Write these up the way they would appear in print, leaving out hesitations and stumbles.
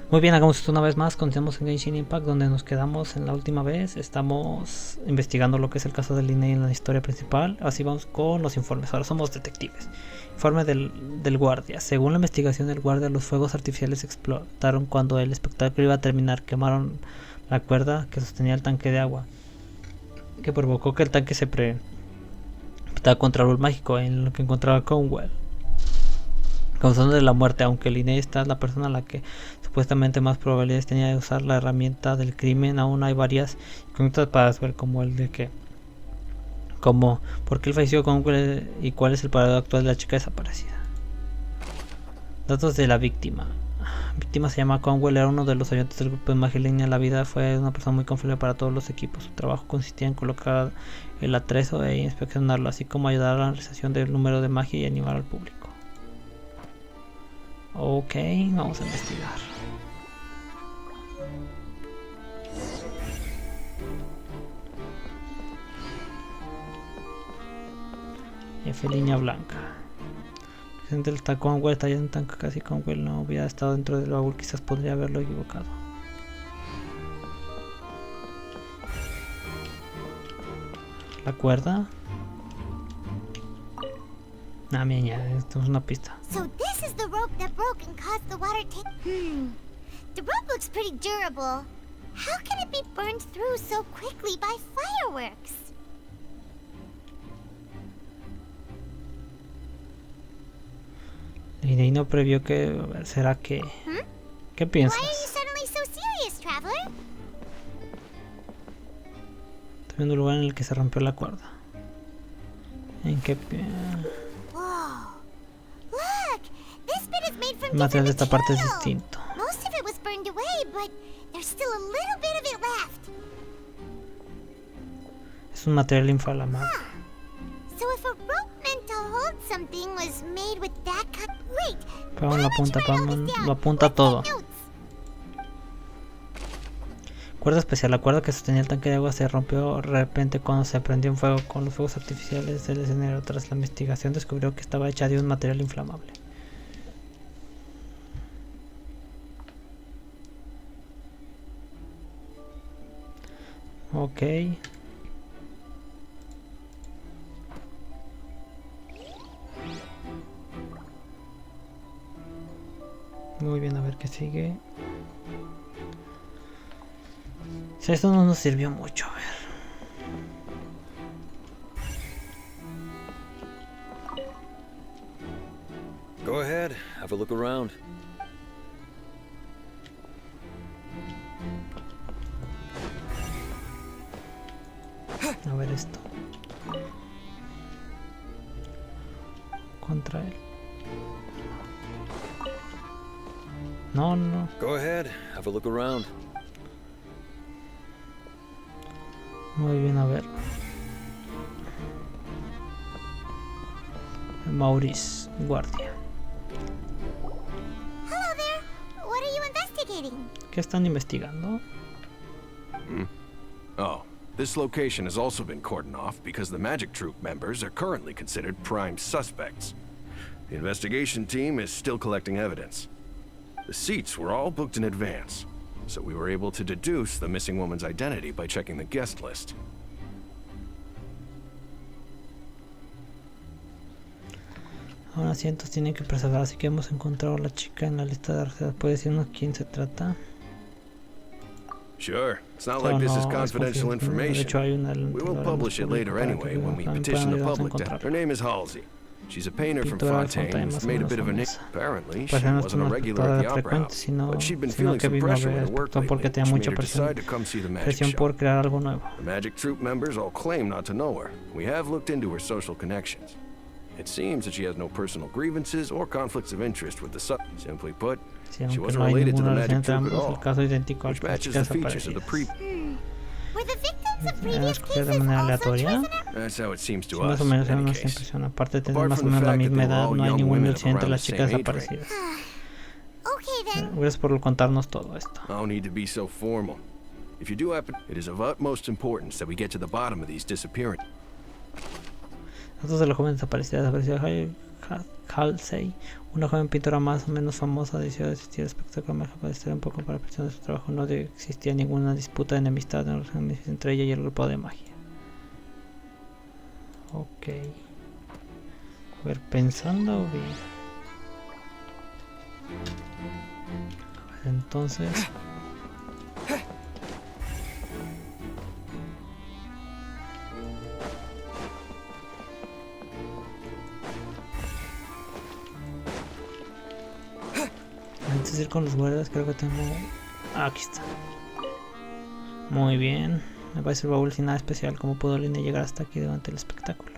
Muy bien, hagamos esto una vez más. Continuamos en Genshin Impact, donde nos quedamos en la última vez. Estamos investigando lo que es el caso de Linnea en la historia principal. Así vamos con los informes. Ahora somos detectives. Informe del guardia. Según la investigación del guardia, los fuegos artificiales explotaron cuando el espectáculo iba a terminar. Quemaron la cuerda que sostenía el tanque de agua, que provocó que el tanque se prestara contra el mágico en lo que encontraba Conwell, causando la muerte. Aunque Linnea está la persona a la que supuestamente más probabilidades tenía de usar la herramienta del crimen, aún hay varias incógnitas para saber, como el de que por qué él falleció Conwell y cuál es el paradero actual de la chica desaparecida. Datos de la víctima. La víctima se llama Conwell, era uno de los ayudantes del grupo de magia Linnea. La vida fue una persona muy confiable para todos los equipos. Su trabajo consistía en colocar el atrezo e inspeccionarlo, así como ayudar a la realización del número de magia y animar al público. Ok, vamos a investigar. F línea blanca. Presente el Conwell está en un tanque. Casi Conwell no hubiera estado dentro del baúl, quizás podría haberlo equivocado. La cuerda. Ah, mira, esto es una pista. So this is the rope that broke and caused the water to... The rope looks pretty durable. How can it be burned through so quickly by fireworks? Y no previó que... ¿Será que...? ¿Qué piensas? Why are you suddenly so serious, traveler? Estoy viendo el lugar en el que se rompió la cuerda. ¿En qué...? El material de esta parte es distinto. Most of it was burned away, but there's still a little bit of it left. Es un material inflamable. So if a rope meant to hold something was made with that cut, wait. Pablo lo apunta todo. Cuerda especial. La cuerda que sostenía el tanque de agua se rompió de repente cuando se prendió en fuego con los fuegos artificiales del escenario. Tras la investigación descubrió que estaba hecha de un material inflamable. Ok. Muy bien, a ver qué sigue. Si esto no nos sirvió mucho, a ver. Go ahead, have a look around. A ver esto. Contra él. No. Go ahead, have a look around. Muy bien, a ver. Maurice, guardia. Hello there. What are you investigating? ¿Qué están investigando? Oh, this location has also been cordoned off because the Magic Troop members are currently considered prime suspects. The investigation team is still collecting evidence. The seats were all booked in advance, so we were able to deduce the missing woman's identity by checking the guest list. Ahora asientos tienen que preservar, así que hemos encontrado a la chica en la lista de reservas. ¿Puede decirnos quién se trata? Sure, it's not like this is confidential information. We will publish it later anyway when we petition the public to... Her name is Halsey. She's a painter from Fontaine who's made a bit of a name. Apparently, she wasn't a regular at the Opera House, but she'd been feeling some pressure with her work lately, which made her decide to come see the magic show. The Magic Troop members all claim not to know her. We have looked into her social connections. It seems that she has no personal grievances or conflicts of interest with the sub. Simply put, she wasn't related to the Magic Troop at all, which matches the features of the pre... Were the victims of previous cases also prisoners? That's how it seems to Más us, o menos in en any una case. impresión. Aparte de tener Apart más o from the menos la fact that misma they were edad, all no hay young ningún women of incidente de around las the chicas same age range. desaparecidas. Okay then. Gracias por contarnos todo esto. No need to be so formal. If you do happen, it is of utmost importance that we get to the bottom of these disappearances. Datos de la joven desaparecida. Halsey, una joven pintora más o menos famosa, decidió asistir al espectáculo mejor para estar un poco para presionar su trabajo. No existía ninguna disputa de enemistad entre ella y el grupo de magia. Ok. A ver, pensando bien. Entonces... antes de ir con los guardias, creo que tengo... aquí está. Muy bien. Me parece el baúl sin nada especial. ¿Cómo pudo Lina llegar hasta aquí durante el espectáculo?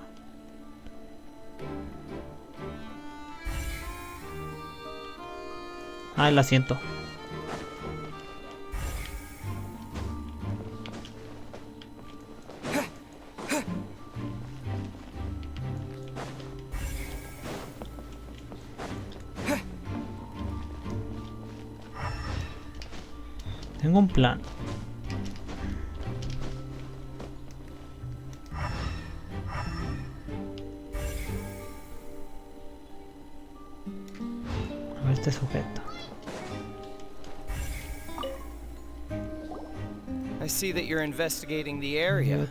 Ah, el asiento. Tengo un plan. A ver este sujeto. I see that you're investigating the area.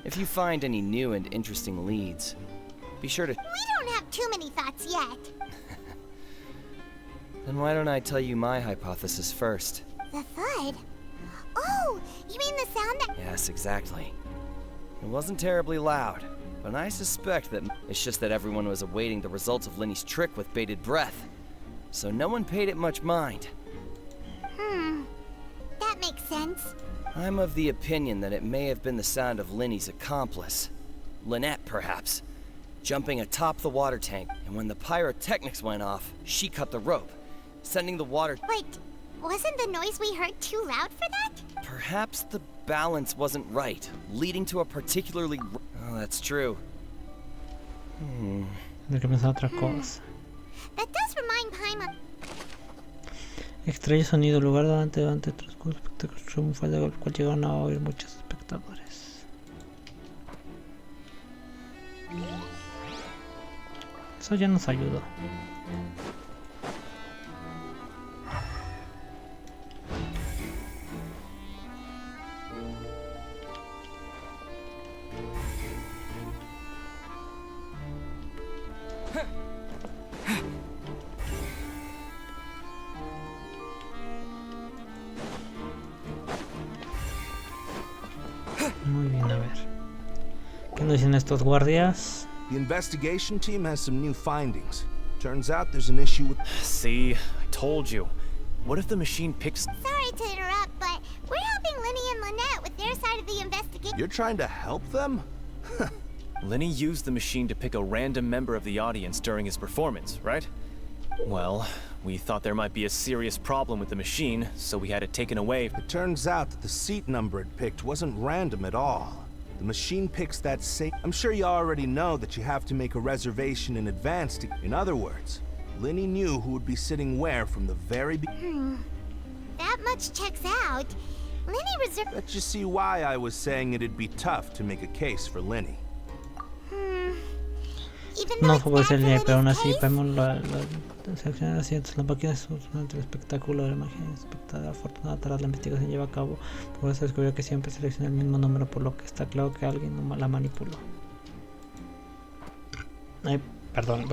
If you find any new and interesting leads, be sure to... We don't have too many thoughts yet. Then why don't I tell you my hypothesis first? The thud? Oh, you mean the sound that... Yes, exactly. It wasn't terribly loud, but I suspect that it's just that everyone was awaiting the results of Linny's trick with bated breath. So no one paid it much mind. That makes sense. I'm of the opinion that it may have been the sound of Linny's accomplice. Lynette, perhaps. Jumping atop the water tank, and when the pyrotechnics went off, she cut the rope, sending the water... Wait, wasn't the noise we heard too loud for that? Perhaps the balance wasn't right, leading to a particularly... Oh, that's true. Hay que pensar otra cosa. That does remind Paimon. Extraño sonido, lugar durante el transcurso espectáculo triunfal del cual llegaron a oír muchos espectadores. Eso ya nos ayudó. Muy bien, a ver. ¿Qué nos dicen estos guardias? The investigation team has some new findings. Turns out there's an issue with... See, I told you. What if the machine picks... Sorry to interrupt, but we're helping Linny and Lynette with their side of the investigation. You're trying to help them? Lenny used the machine to pick a random member of the audience during his performance, right? Well, we thought there might be a serious problem with the machine, so we had it taken away. It turns out that the seat number it picked wasn't random at all. The machine picks that same... I'm sure you already know that you have to make a reservation in advance to... In other words, Linny knew who would be sitting where from the very beginning. That much checks out. Linny reserved... Let's just see why I was saying it'd be tough to make a case for Linny. No fue por línea, pero aún así vemos la selección de asientos. La máquina es durante el espectáculo de la magia espectada. Afortunada tras la investigación lleva a cabo, por eso descubrió que siempre selecciona el mismo número, por lo que está claro que alguien la manipuló. Ay, perdón.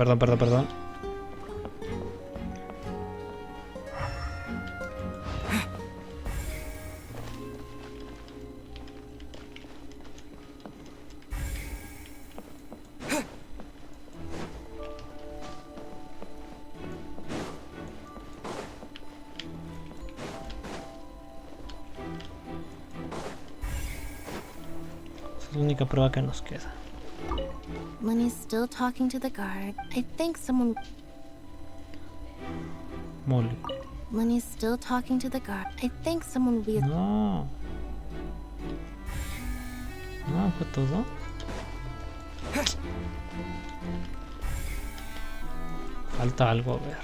La única prueba que nos queda. Lenny's still talking to the guard. I think someone... Molly. Lenny's still talking to the guard. I think someone will be... No. No, fue todo. Falta algo, a ver.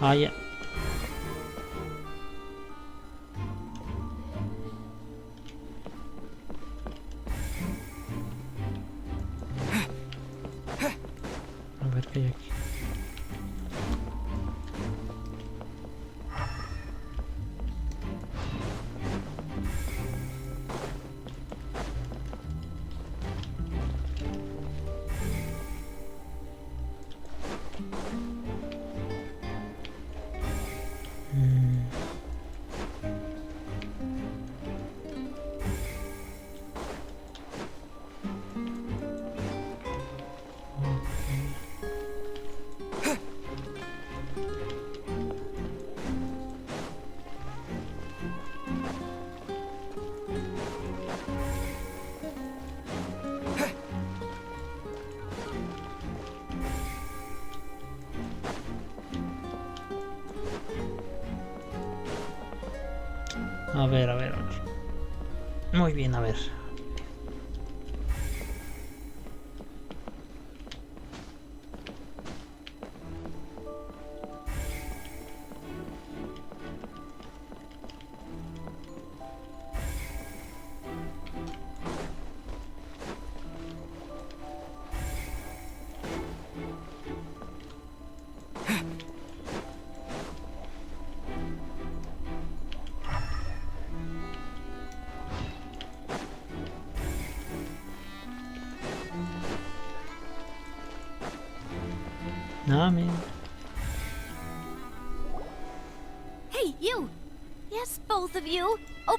Ah, ya. A ver qué hay aquí. A ver, a ver, a ver. Muy bien, a ver. Nah, man. Hey, you! Yes, both of you. Oh,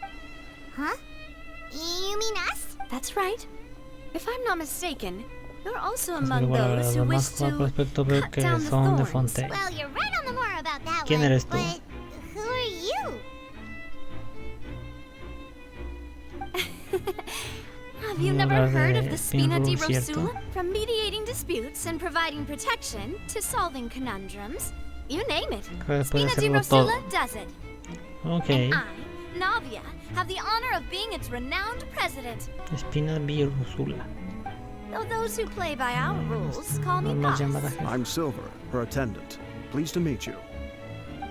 huh? You mean us? That's right. If I'm not mistaken, you're also Es among igual a those who wish más to aspecto veo cut que down the son de thorns. Fonte. Well, you're right on the more about that ¿Quién one, eres tú? but who are you? Have you never heard of the Spina di Pinro, ¿cierto? Rosula? From mediating disputes and providing protection to solving conundrums, you name it. Creo que puede Spina di hacerlo todo. Rosula does it. Ok. And I, Navia, have the honor of being its renowned president. Espina Virusula. Though those who play by our rules call me Normal boss. llamada jefe. I'm Silver, her attendant. Pleased to meet you.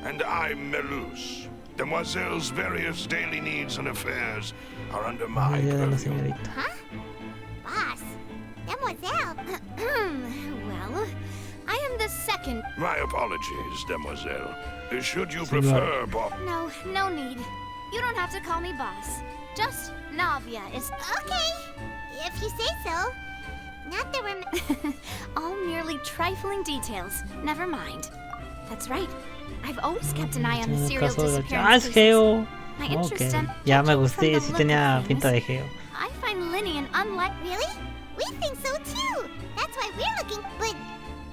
And I'm Melus. Demoiselle's various daily needs and affairs are under my Idea de la purview. señorita. Huh? Boss? Demoiselle? Well, I am the second. My apologies, Demoiselle. Should you Senor. prefer Bob? No, no need. You don't have to call me boss. Just Navia is Okay, if you say so. Not that we're... all merely trifling details. Never mind. That's right. I've always kept an eye on the En el serial caso de la... disappearance Ah, es cases. Geo. My Ok. interest in Ya me judging gusté. from the Sí look tenía of pinta de things, Geo. I find Linny an unlike. Really? We think so too. That's why we're looking... But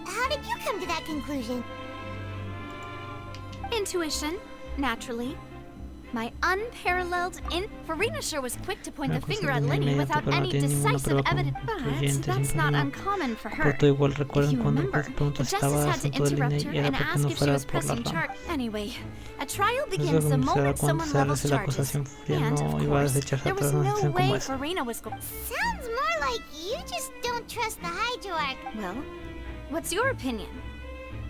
how did you come to that conclusion? Intuition, naturally. My unparalleled Farina sure was quick to point the finger at Linny without any decisive evidence, but that's not uncommon for her. Pero tú igual If recuerdan you cuando remember, te the preguntas si justice estaba had to asunto de interrupt línea her y era and porque ask no if she fuera was por la pressing rama. charge. Anyway, a trial Entonces begins the cuando se da moment cuenta someone se levels hace la charges. acusación fría, And, no of iba a course, desecharse there atrás was de una no situación como way esa. Farina was going. Sounds more like you just don't trust the Hydroarch. Well, what's your opinion?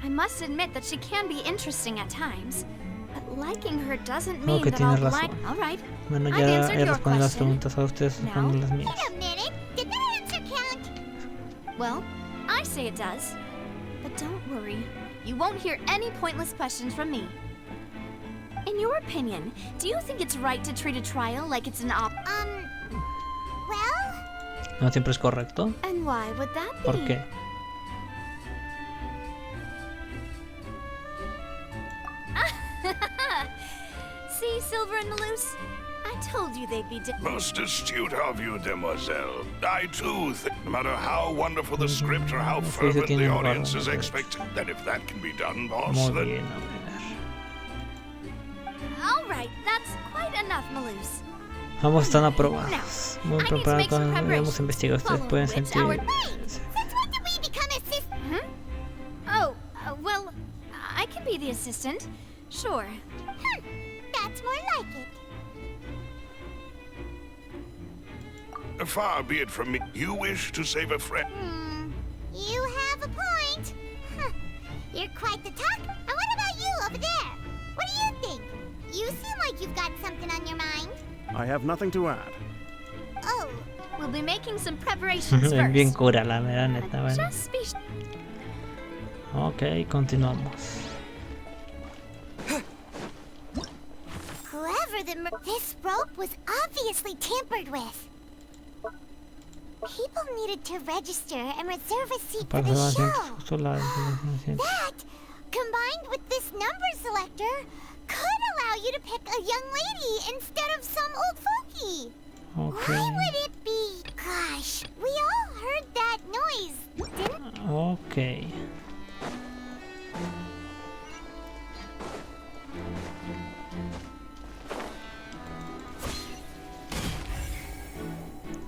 I must admit that she can be interesting at times, but liking her doesn't No, mean que that I'll tienes like. razón. All right. Bueno, I've ya answered he your respondido las question. preguntas a ustedes, respondo las mías. Wait a minute. Did that answer count? Well, I say it does. But don't worry, you won't hear any pointless questions from me. In your opinion, do you think it's right to treat a trial like it's an Well... No siempre es correcto. And why would that be? ¿Por qué? See, Silver and Malus? I told you they'd be Most astute of you, Demoiselle. I too think, no matter how wonderful the script or how fervent the audience is expected, that if that can be done, boss, Muy then... bien, a ver. All right, that's quite enough, Malus. Ambos están aprobados. Muy I need to preparados make some cuando hemos preparations, investigado. Ustedes following pueden which sentir. our- Since when did we become assistants? Oh, well, I can be the assistant. Sure. That's more like it. Far be it from me. You wish to save a friend. You have a point. Huh. You're quite the talk. And what about you, a over there. What do you think? You seem like you've got something on your mind. I have nothing to add. Oh. We'll be making some preparations first. Bien cura la mera neta, bueno. Just be Ok, continuamos. This rope was obviously tampered with. People needed to register and reserve a seat for the show. That, combined with this number selector, could allow you to pick a young lady instead of some old fogey. Okay. Why would it be? Gosh, we all heard that noise, didn't? Okay.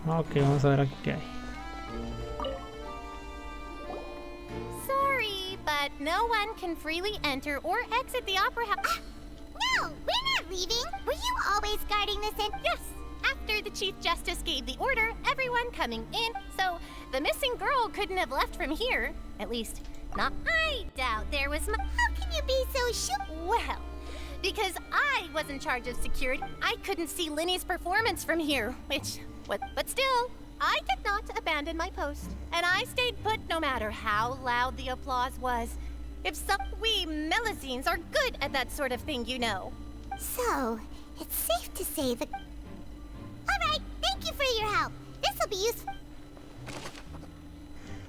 Ok, vamos a ver aquí qué hay. Sorry, but no one can freely enter or exit the opera house. No, we're not leaving. Were you always guarding this end? Yes. After the Chief Justice gave the order, everyone coming in, so the missing girl couldn't have left from here. At least, not. I doubt there was. How can you be so sure? Well, because I was in charge of security, I couldn't see Linny's performance from here, but still, I did not abandon my post, and I stayed put no matter how loud the applause was. We Melusines are good at that sort of thing, you know. So, it's safe to say that... Alright, thank you for your help. This'll be useful.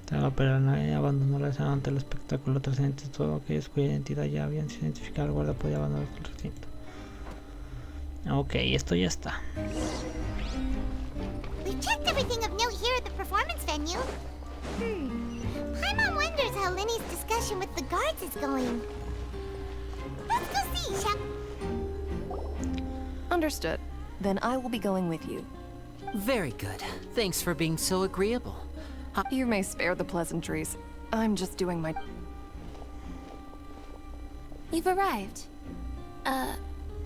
Pero nadie abandonó la escena ante el espectáculo trascendente. Todos aquellos cuya identidad ya habían sido identificados, el guardia podía abandonar el recinto. Ok, esto ya está. We've checked everything of note here at the performance venue. Paimon wonders how Linny's discussion with the guards is going. Let's go see, shall... Understood. Then I will be going with you. Very good. Thanks for being so agreeable. You may spare the pleasantries. I'm just doing my... You've arrived.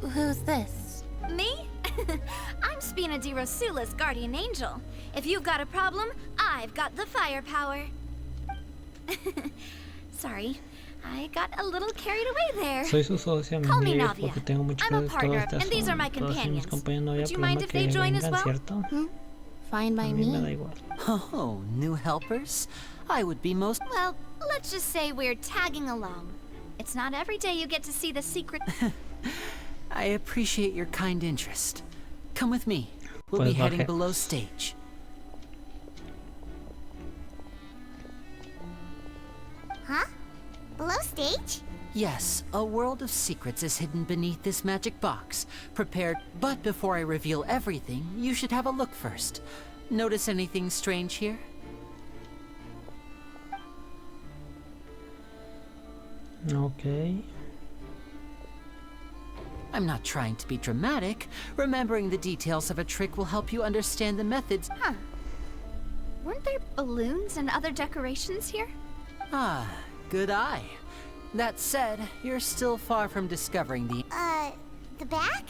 Who's this? Me? I'm Spina di Rosula's guardian angel. If you've got a problem, I've got the firepower. Sorry, I got a little carried away there. Soy su socia, Call me amiga, Navia. porque tengo mucho I'm a que ver partner, todo este and these are my asunto. Todos mis companions. compañeros no había Would you mind problema if que they join as vengan, well? ¿cierto? Fine by A mí me da me. igual. Oh, new helpers? I would be most... Well, let's just say we're tagging along. It's not every day you get to see the secret... I appreciate your kind interest. Come with me. We'll be heading below stage. Huh? Below stage? Yes, a world of secrets is hidden beneath this magic box. Prepared, but before I reveal everything, you should have a look first. Notice anything strange here? Okay. I'm not trying to be dramatic. Remembering the details of a trick will help you understand the methods. Huh. Weren't there balloons and other decorations here? Ah, good eye. That said, you're still far from discovering the back?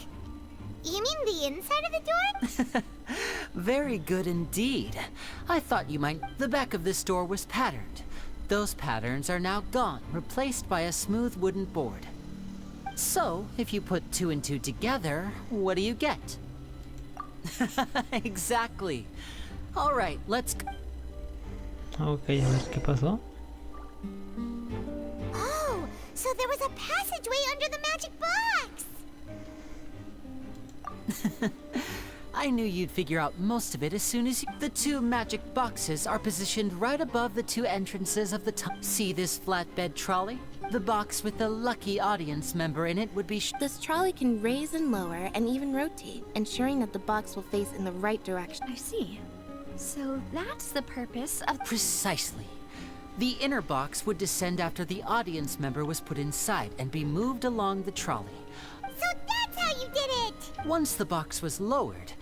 You mean the inside of the door? Very good indeed. I thought you might... The back of this door was patterned. Those patterns are now gone, replaced by a smooth wooden board. So, if you put 2 and 2 together, what do you get? Exactly. All right, let's... Okay, a ver qué pasó. Oh, so there was a passageway under the magic box! I knew you'd figure out most of it as soon as you... The 2 magic boxes are positioned right above the 2 entrances of the tunnel. See this flatbed trolley? The box with the lucky audience member in it would be... This trolley can raise and lower and even rotate, ensuring that the box will face in the right direction. I see. So that's the purpose of... Precisely. The inner box would descend after the audience member was put inside and be moved along the trolley. So that's how you did it! Once the box was lowered,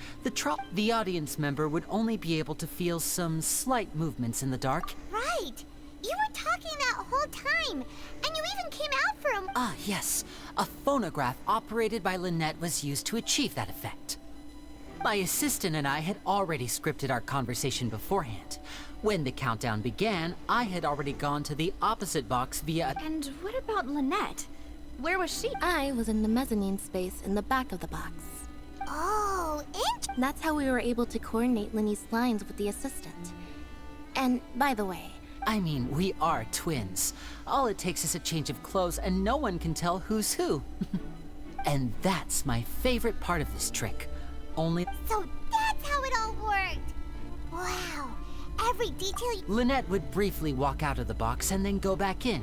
the audience member would only be able to feel some slight movements in the dark. Right! You were talking that whole time, and you even came out for him. Ah, yes. A phonograph operated by Lynette was used to achieve that effect. My assistant and I had already scripted our conversation beforehand. When the countdown began, I had already gone to the opposite box via... And what about Lynette? Where was she? I was in the mezzanine space in the back of the box. Oh, That's how we were able to coordinate Linny's lines with the assistant. And by the way, I mean, we are twins. All it takes is a change of clothes and no one can tell who's who. And that's my favorite part of this trick. Only... So that's how it all worked! Wow, every detail... Lynette would briefly walk out of the box and then go back in,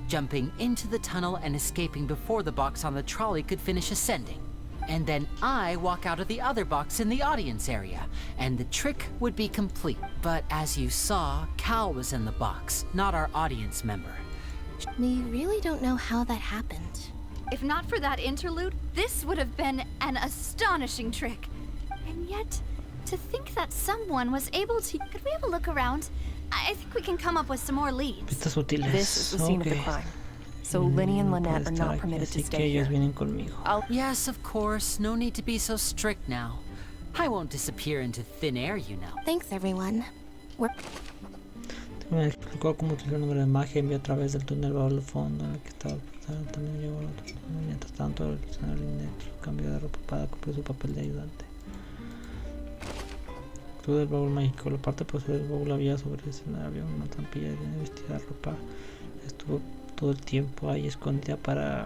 jumping into the tunnel and escaping before the box on the trolley could finish ascending. And then I walk out of the other box in the audience area, and the trick would be complete. But as you saw, Cal was in the box, not our audience member. We really don't know how that happened. If not for that interlude, this would have been an astonishing trick. And yet, to think that someone was able to... Could we have a look around? I think we can come up with some more leads. This is the scene of the crime. So Linny and Lynette are not permitted to stay here. Yes, of course. No need to be so strict now. I won't disappear into thin air, you know. Thanks, everyone. We're... Me explicó cómo utilizar el número de magia envió a través del túnel bajo el fondo en el que estaba. También llegó al otro túnel. Mientras tanto, el señor Lynette cambió de ropa para cumplir su papel de ayudante. Todo el baúl mágico. La parte posterior del baúl había sobre el escenario una trampilla de vestida de ropa. Estuvo todo el tiempo ahí escondida para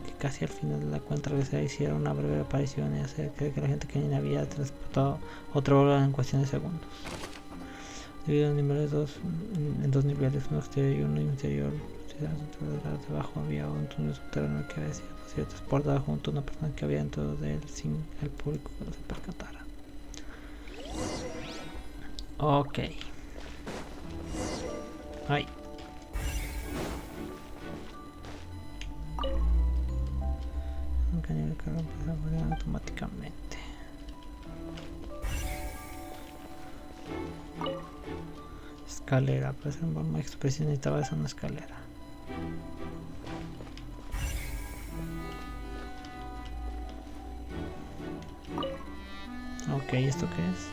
que casi al final de la cuenta regresiva hiciera una breve aparición y hacer creer que la gente que había transportado otra bola en cuestión de segundos. Dividido en dos niveles, uno exterior y uno interior. Debajo había un túnel subterráneo que había sido transportado junto a una persona que había dentro de él sin el público que se percatara. Ok. Ahí. Un cañón de carga empieza a mover automáticamente. Escalera, para hacer un buen expresión necesitaba esa una escalera. Ok, ¿esto qué es?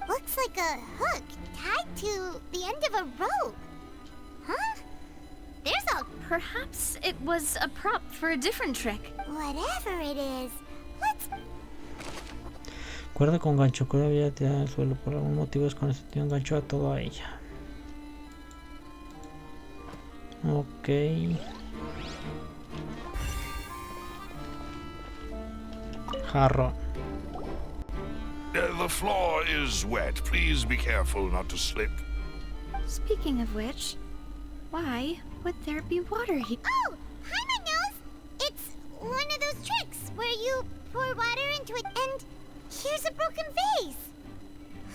Looks like a hook tied to the end of a rope. Huh? There's a... Perhaps it was a prop for a different trick. Whatever it is, let's... Cuerda con gancho, cuerda había tirado al suelo. Por algún motivo desconocido enganchó a todo a ella. Ok. Jarrón. The floor is wet. Please be careful not to slip. Speaking of which, why would there be water here? Oh, Paimon knows! It's one of those tricks where you pour water into it and here's a broken vase.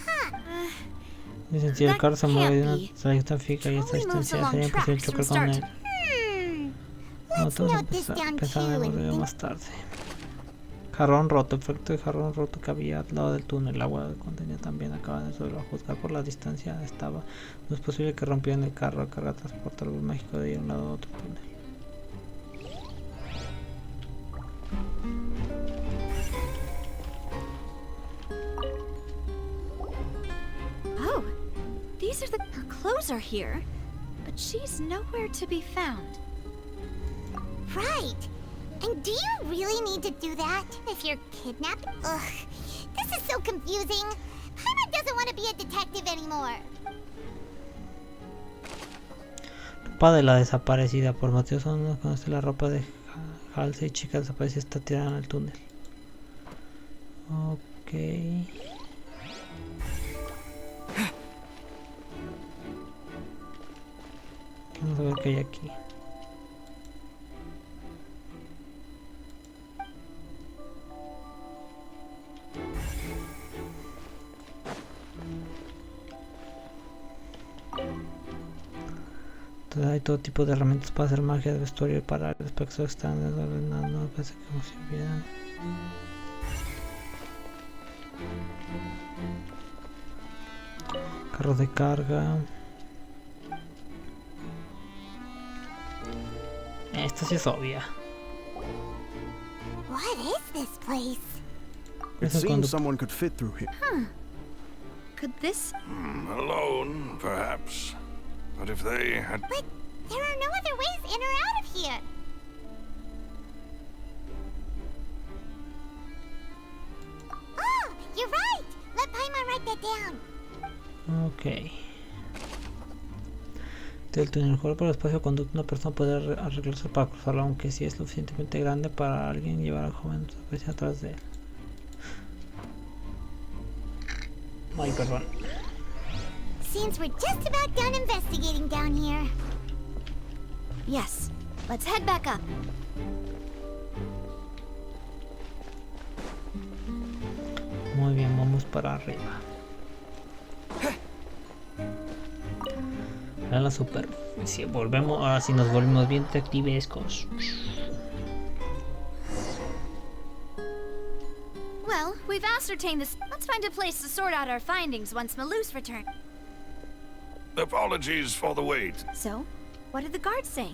Huh. Si el carro se mueve de una trayectoria fija y esta distancia sería imposible chocar con él. Nosotros pensaremos más tarde. Jarrón roto, efecto de jarrón roto que había al lado del túnel. El agua contenía también acaba de suelo. A juzgar por la distancia estaba. No es posible que rompieran el carro. La carga transporta algo mágico de ir a un lado a otro túnel. Oh, these are her clothes are here, but she's nowhere to be found. Right. And do you really need to do that if you're kidnapped? Ugh, this is so confusing. Paimon doesn't want to be a detective anymore. Ropa de la desaparecida. Por motivos no conoce la ropa de Halsey, chica desaparecida, está tirada en el túnel. Ok. Vamos a ver qué hay aquí. Entonces hay todo tipo de herramientas para hacer magia de vestuario y para el aspecto están desordenando, parece que no sirvieran. Carro de carga. Esta sí es obvia. What is this place? It seems someone could fit through here. Huh. Could this... Alone, perhaps. But if they had... But there are no other ways in or out of here. You're right. Let Paimon write that down. Ok. Del túnel juego por el espacio conducto, una persona puede arreglarse para cruzarlo, aunque si es lo suficientemente grande para alguien llevar al joven atrás de él. Ay, perdón. Seems we're just about done investigating down here. Yes, let's head back up. Muy bien, vamos para arriba. A la superficie. Volvemos, ahora sí nos volvemos bien detectivescos. Well, we've ascertained this. Let's find a place to sort out our findings once Malus returns. Apologies for the wait. So, what did the guards say?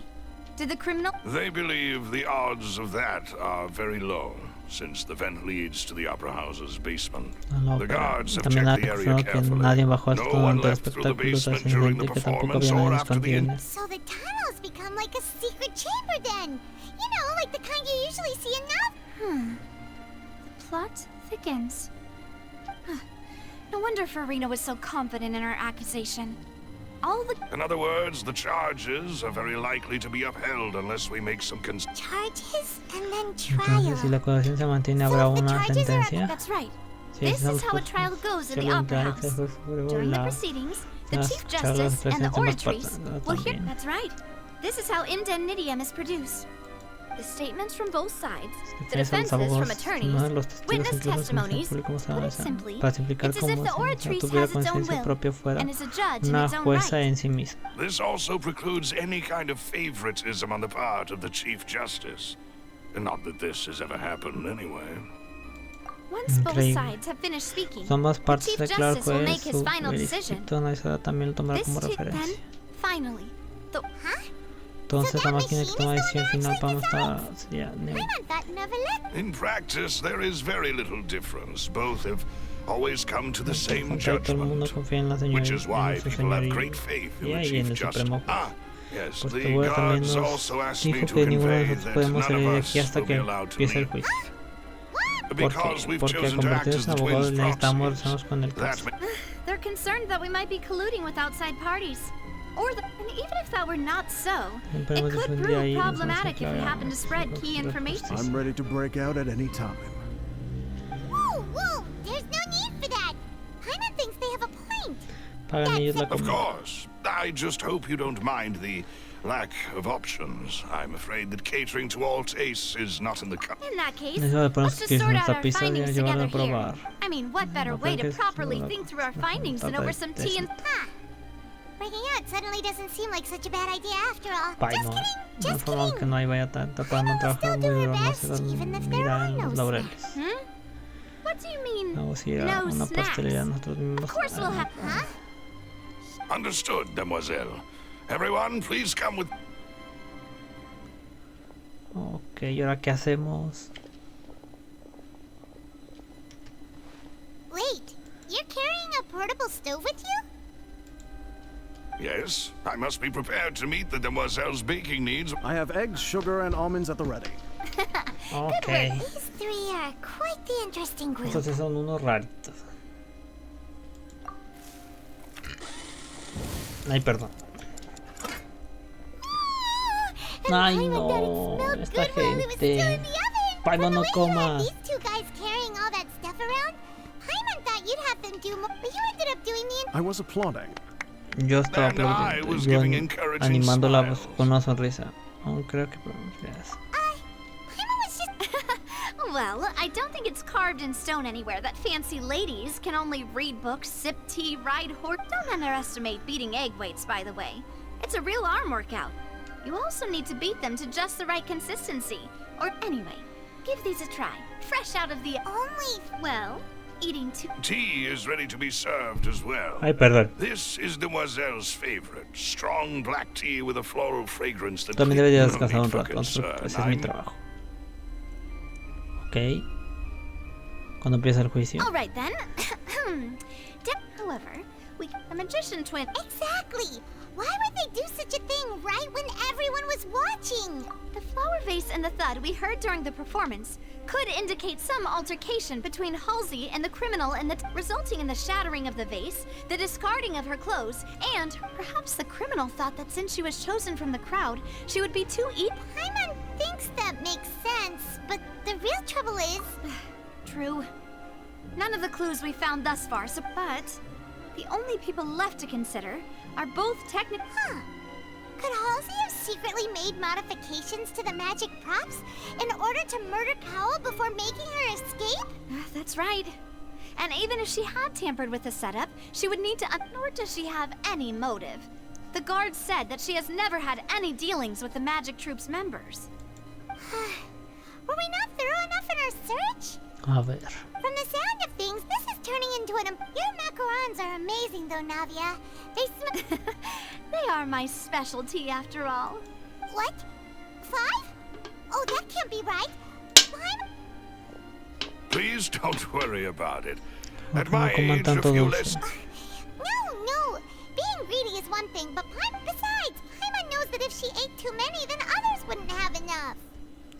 Did the criminal... They believe the odds of that are very low, since the vent leads to the Opera House's basement. The guards have checked the area carefully. No one left through the basement during the performance or after the end. So the tunnels become like a secret chamber then. You know, like the kind you usually see in The plot thickens. No wonder Farina was so confident in her accusation. In other words, the charges are very likely to be upheld unless we make some charges and then trial. Entonces, si la acusación se mantiene, habrá una sentencia. That's right. This is how a trial goes in the Opera House. During the proceedings, the Chief Justice and the oratories will hear. That's right. This is how indemnitium is produced. The statements from both sides, the defenses from attorneys, witness testimonies, put it simply, it's as if the oratories has its own will, and is a judge in its own right. This also precludes any kind of favoritism on the part of the Chief Justice. Not that this has ever happened anyway. Once both sides have finished speaking, the Chief Justice will make his final decision. This then, finally, the... Entonces la máquina que toma decisión final para nuestra sería In practice, there is very little difference. Both have always come to the same judgment, which is why people have great faith in the Chief Justice. Yes, the guards also asked me to convey that none of us will be allowed to leave. Because we've chosen to act as the twins' proxies. They're concerned that we might be colluding with outside parties. And even if that were not so, it could prove problematic if we happen to spread key information. I'm ready to break out at any time. Whoa! There's no need for that. Paimon thinks they have a point. Of course. I just hope you don't mind the lack of options. I'm afraid that catering to all tastes is not in the In that case, let's just sort out our findings together here. I mean, what better way to properly think through our findings than over some tea and... Breaking out suddenly doesn't seem like such a bad idea after all. Just kidding. Que no vaya tanto para no trabajar muy duro, no se mira en los laureles. What do you mean? Vamos a ir a una pastelería nosotros mismos. Of course we'll have... Understood, Demoiselle. Everyone, please come with... Ok, ¿y ahora qué hacemos? Wait, you're carrying a portable stove with you? Yes, I must be prepared to meet the Demoiselle's baking needs. I have eggs, sugar, and almonds at the ready. Okay. These three are quite the interesting group. Entonces son unos raritos. Ay, perdón. Ay, no, esta gente. Paimon, no comas. These two guys carrying all that stuff around? Paimon thought you'd have them do more, but you ended up doing the... I was applauding. Yo estaba animando la voz con una sonrisa. Aún creo que pronuncias. Well, I don't think it's carved in stone anywhere that fancy ladies can only read books, sip tea, ride horse. Don't underestimate beating egg weights, by the way. It's a real arm workout. You also need to beat them to just the right consistency. Or anyway, give these a try. Fresh out of the eating too. Tea is ready to be served as well. Ay, perdón. This is Demoiselle's favorite. Strong black tea with a floral fragrance that también debería descansar un rato. Ese es mi trabajo. Ok. ¿Cuándo empieza el juicio? All right then. However, the magician twin. Exactly. Why would they do such a thing right when everyone was watching? The flower vase and the thud we heard during the performance could indicate some altercation between Halsey and the criminal, and resulting in the shattering of the vase, the discarding of her clothes, and perhaps the criminal thought that since she was chosen from the crowd, she would be too Paimon thinks that makes sense, but the real trouble is... True. None of the clues we found thus far, but the only people left to consider are both technically... Could Halsey have secretly made modifications to the magic props in order to murder Cowell before making her escape? That's right. And even if she had tampered with the setup, she would need to... Nor does she have any motive. The guards said that she has never had any dealings with the magic troop's members. Were we not thorough enough in our search? A ver. From the sound of things, this is turning into an... Your macarons are amazing, though, Navia. They are my specialty, after all. What? 5? Oh, that can't be right. Please don't worry about it. At my age, a few less... No. Being greedy is one thing, but besides, Paimon knows that if she ate too many, then others wouldn't have enough.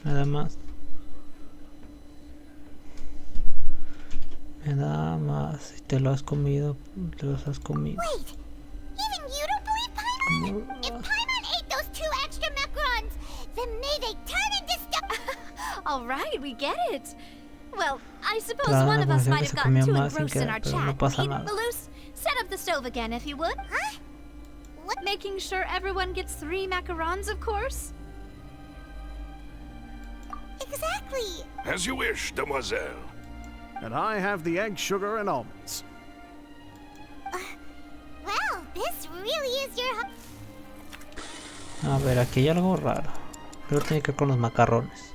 Además, si te lo has comido, te los has comido. Wait, even you don't believe Paimon? If Paimon ate those 2 extra macarons, then may they turn into stuff. All right, we get it. Well, I suppose one of us might have gotten too engrossed in our chat. Malus, set up the stove again, if you would. Huh? What? Making sure everyone gets 3 macarons, of course. Exactly. As you wish, demoiselle. And I have the egg, sugar, and almonds. Well, this really is your... A ver, aquí hay algo raro. Pero tiene que ver con los macarrones.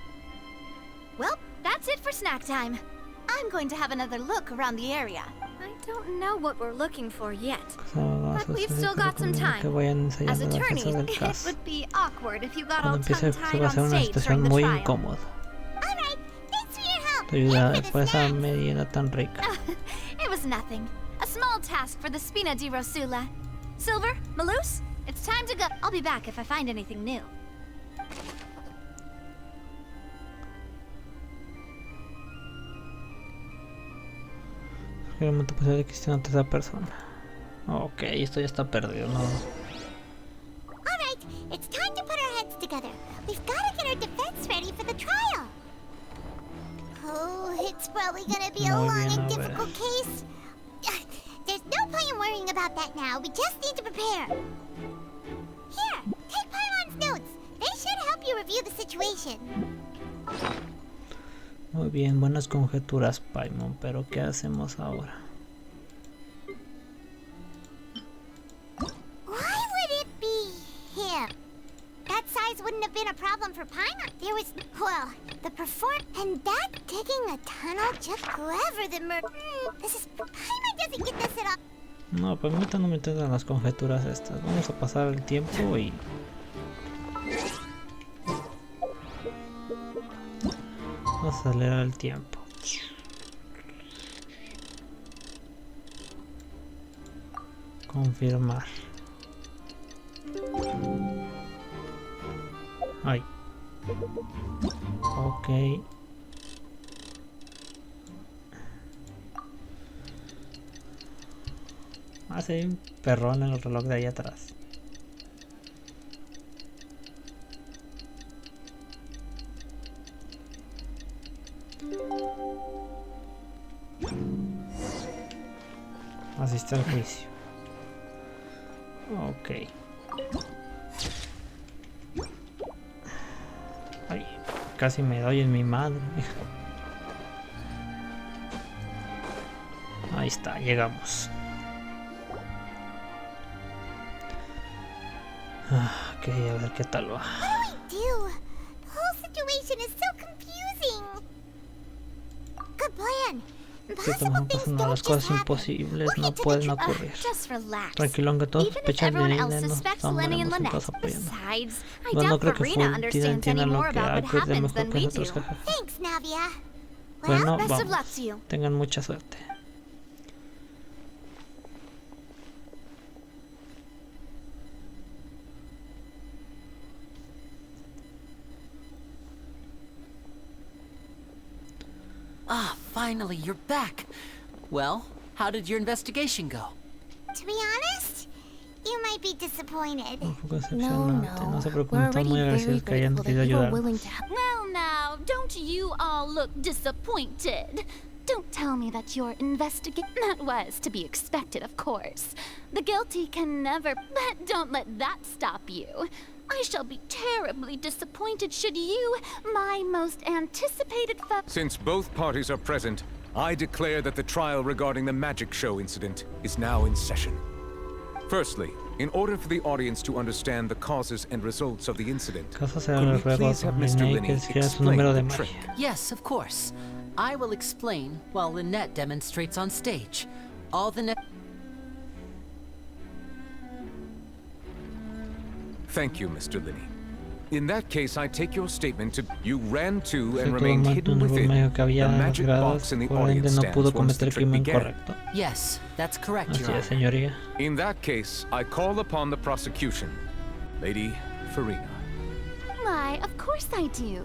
Well, that's it for snack time. I'm going to have another look around the area. I don't know what we're looking for yet, but we've still got some time. As attorneys, it would be awkward if you got all tongue-tied on stage during the trial. Alright, thanks for your help. Tu ayuda por esa medida tan rica. It was nothing. A small task for the Spina di Rosula. Silver, Malus, it's time to go. I'll be back if I find anything new. Realmente posible de que exista una tercera persona. Ok, esto ya está perdido, ¿no? Alright, it's time to put our heads together. We've got to get our defense ready for the trial. Oh, it's probably gonna be a long and difficult case. There's no point in worrying about that now. We just need to prepare. Here, take Paimon's notes. They should help you review the situation. Muy bien, buenas conjeturas, Paimon, pero ¿qué hacemos ahora? Why would it be him? That size wouldn't have been a problem for Paimon. There was, well, the and that digging a tunnel just whoever the this is... Paimon doesn't get this at all. No, permítanos no meter en las conjeturas estas. Vamos a pasar el tiempo y... Vamos a acelerar el tiempo. Confirmar. Ay. Ok. Hace un perrón en el reloj de ahí atrás. Asiste al juicio. Ok. Ay, casi me doy en mi madre. Ahí está, llegamos. Ok, a ver qué tal va. What do we do? The whole situation is so confusing. Good plan. Si tomamos una de las cosas imposibles no pueden ocurrir. Tranquilo, aunque todos sospechan de Nina, nos estamos apoyando. Bueno, no creo que Fultina entienda lo que hay, pues de mejor que nosotros, jefe. Bueno, vamos. Tengan mucha suerte. Ah, finally, you're back. Well, how did your investigation go? To be honest, you might be disappointed. No. We're already very grateful that you were willing to help. Well now, don't you all look disappointed? Don't tell me that your that was to be expected, of course. The guilty can never, but don't let that stop you. I shall be terribly disappointed should you, my most anticipated Since both parties are present, I declare that the trial regarding the magic show incident is now in session. Firstly, in order for the audience to understand the causes and results of the incident, could we please have Mr. Linney explain the trick? Yes, of course. I will explain while Lynette demonstrates on stage. All the Thank you, Mr. Linney. In that case, I take your statement to you ran to and remained hidden within the magic box in the audience stands once the trick began. Yes, that's correct, Your Honor. Honor. In that case, I call upon the prosecution. Lady Farina. Why, of course I do.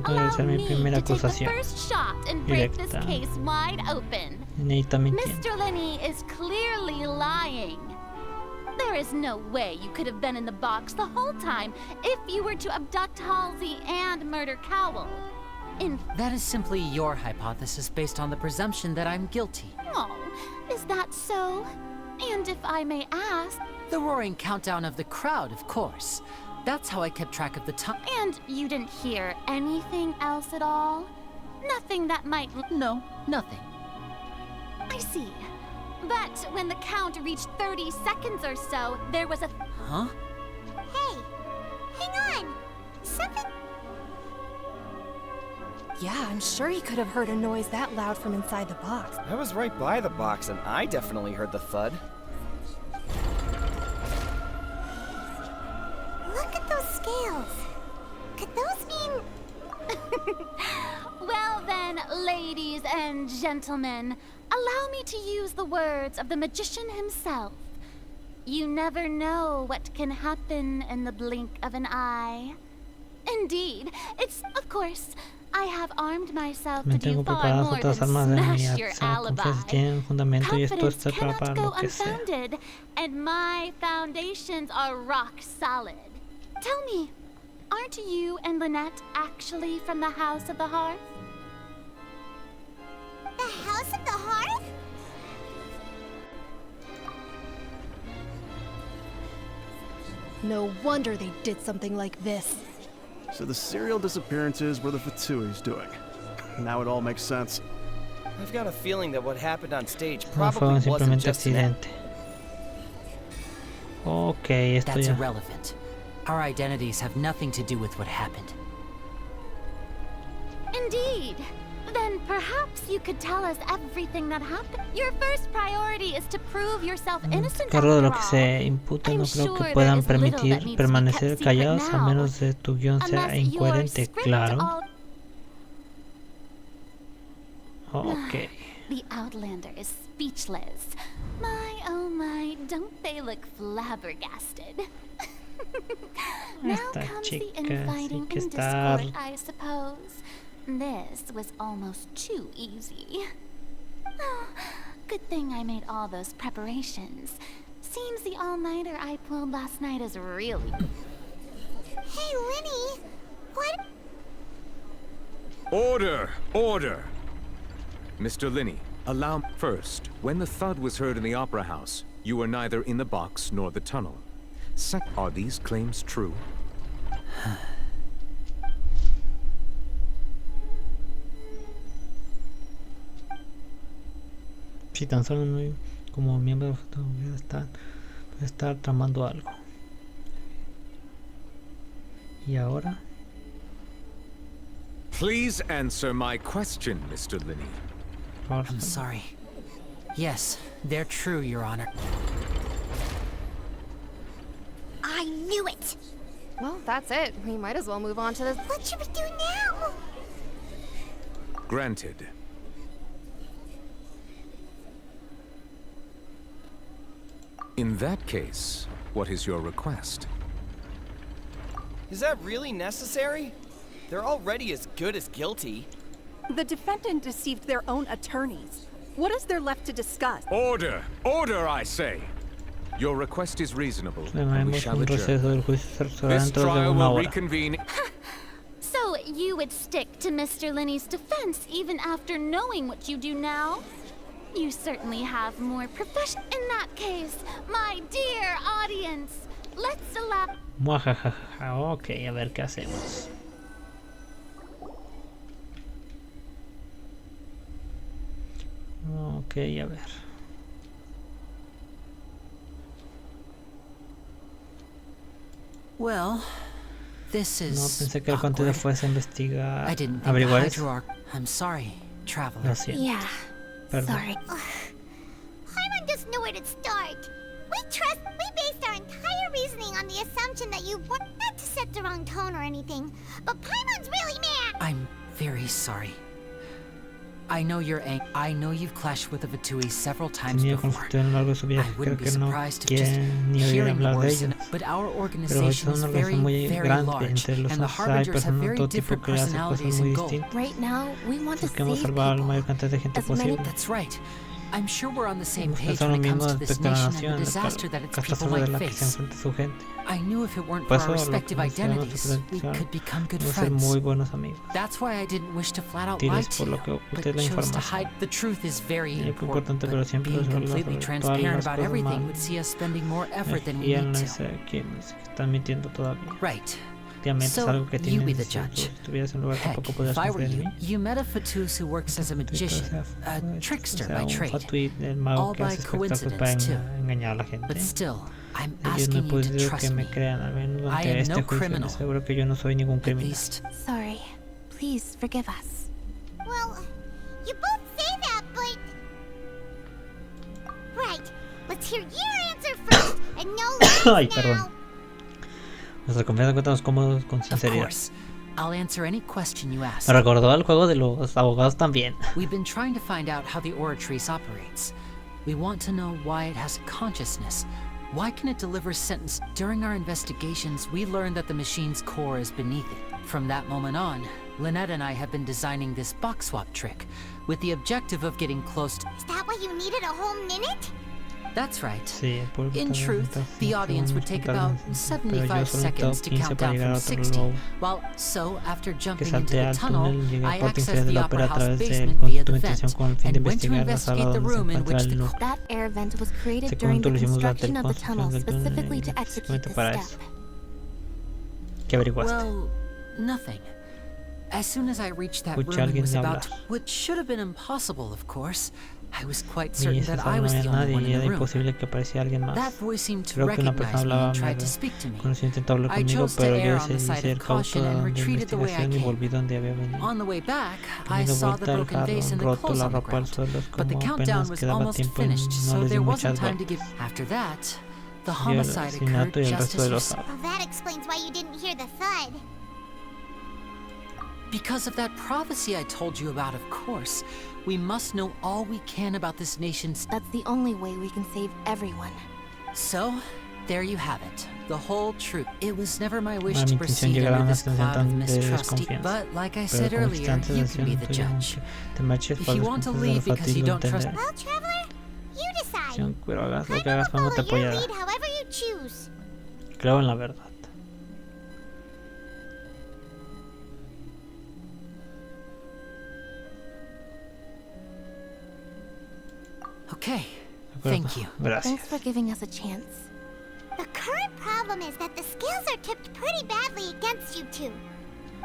Allow me to take the first shot and break this case wide open. Mr. Linney is clearly lying. There is no way you could have been in the box the whole time if you were to abduct Halsey and murder Cowell. That is simply your hypothesis based on the presumption that I'm guilty. Oh, is that so? And if I may ask... The roaring countdown of the crowd, of course. That's how I kept track of the time. And you didn't hear anything else at all? Nothing that might... No, nothing. I see. But when the count reached 30 seconds or so, there was a... Huh? Hey, hang on. Something... Yeah, I'm sure he could have heard a noise that loud from inside the box. I was right by the box, and I definitely heard the thud. Look at those scales. Could those mean... Well then, ladies and gentlemen, allow me to use the words of the magician himself. You never know what can happen in the blink of an eye. Indeed, it's, of course, I have armed myself to do far more than smash your alibi. Confidence cannot go unfounded, and my foundations are rock solid. Tell me, aren't you and Lynette actually from the House of the Hearth? The House of the Hearth? No wonder they did something like this. So the serial disappearances were the Fatui's doing. Now it all makes sense. I've got a feeling that what happened on stage probably wasn't just accidente. Okay, esto That's ya. irrelevant. Our identities have nothing to do with what happened. Indeed. Then perhaps you could tell us everything that happened. Your first priority is to prove yourself innocent Cargo de lo que after all. se impute no creo que puedan permitir permanecer callados a menos de tu guión sea incoherente, claro. Okay. The Outlander is speechless. My, oh my, don't they look flabbergasted? Now comes the infighting and discord, I suppose. This was almost too easy. Oh, good thing I made all those preparations. Seems the all-nighter I pulled last night is really... Hey, Linny! What? Order! Order! Mr. Linney, allow me first. When the thud was heard in the Opera House, you were neither in the box nor the tunnel. Are these claims true? Si tan solo no como miembro de puede estar tramando algo. Y ahora? Please answer my question, Mr. Linney. I'm sorry. Yes, they're true, Your Honor. I knew it! Well, that's it. We might as well move on to this. What should we do now? Granted. In that case, what is your request? Is that really necessary? They're already as good as guilty. The defendant deceived their own attorneys. What is there left to discuss? Order! Order, I say! Your request is reasonable, and we shall adjourn. This trial will reconvene. So you would stick to Mr. Linney's defense even after knowing what you do now? You certainly have more profession. In that case, my dear audience, let's allow... Ok, a ver qué hacemos. Ok, a ver. Well, this is no pensé que el contenido fuese a investigar, averiguar eso. I'm sorry, traveler. Lo siento. Yeah, Perdón. sorry. Paimon doesn't know where to start. We based our entire reasoning on the assumption that you weren't, not to set the wrong tone or anything, but Paimon's really mad. I'm very sorry. I know you're angry. I know you've clashed with the Fatui several times before. I wouldn't be surprised if just hearing worse, but our organization is very, very large, and the Harbingers have very different personalities and goals. Right now, we want to save people. As many... That's right. I'm sure we're on the same page when it comes to this nation and the disaster that its people might face. I knew if it weren't for our respective identities, we could become good friends. That's why I didn't wish to flat out lie to you, but chose to hide. The truth is very important, but being completely transparent about everything would see us spending more effort than we need to. Right. So, you be the judge. Heck, if I were you, you met a Fatus who works as a magician, a trickster by trade, all by coincidence too. But still, I'm asking you to trust me. I am no criminal. At least, sorry. Please forgive us. Well, you both say that, but... Right. Let's hear your answer first, and no lies now. Nuestra confianza contamos cómodos con sinceridad. I'll answer any question you ask. Me recordó al juego de los abogados también. We've been trying to find out how the Oratrice operates. We want to know why it has consciousness. Why can it deliver sentence? During our investigations, we learned that the machine's core is beneath it. From that moment on, Lynette and I have been designing this box swap trick, with the objective of getting close to... Is that why you needed a whole minute? That's right. In truth, the audience would take about 75 seconds to count down from 60. So after jumping into the tunnel, I accessed the Opera House basement via the vent, and went to investigate the room in which the... That air vent was created during the construction of the tunnel specifically to execute this step. Well, nothing. As soon as I reached that room, it was about to... Which should have been impossible, of course. I was quite certain that I was the only one in the room. That voice seemed to recognize me and tried to speak to me. I chose to err on the side of caution and retreated the way I came. On the way back, I saw the broken vase and the clothes on the ground, but the countdown was almost finished, so there wasn't time to give... After that, the homicide occurred just as you said. Well, that explains why you didn't hear the thud. Because of that prophecy I told you about, of course. We must know all we can about this nation's... That's the only way we can save everyone. So, there you have it. The whole truth. It was never my wish to proceed under this cloud of mistrust, but like I said earlier, you can be the judge. If you want to leave because you don't trust... Well, Traveler, you decide. I'm gonna follow your lead however you choose. Creo en la verdad. Okay, thank you. Thanks for giving us a chance. The current problem is that the scales are tipped pretty badly against you two.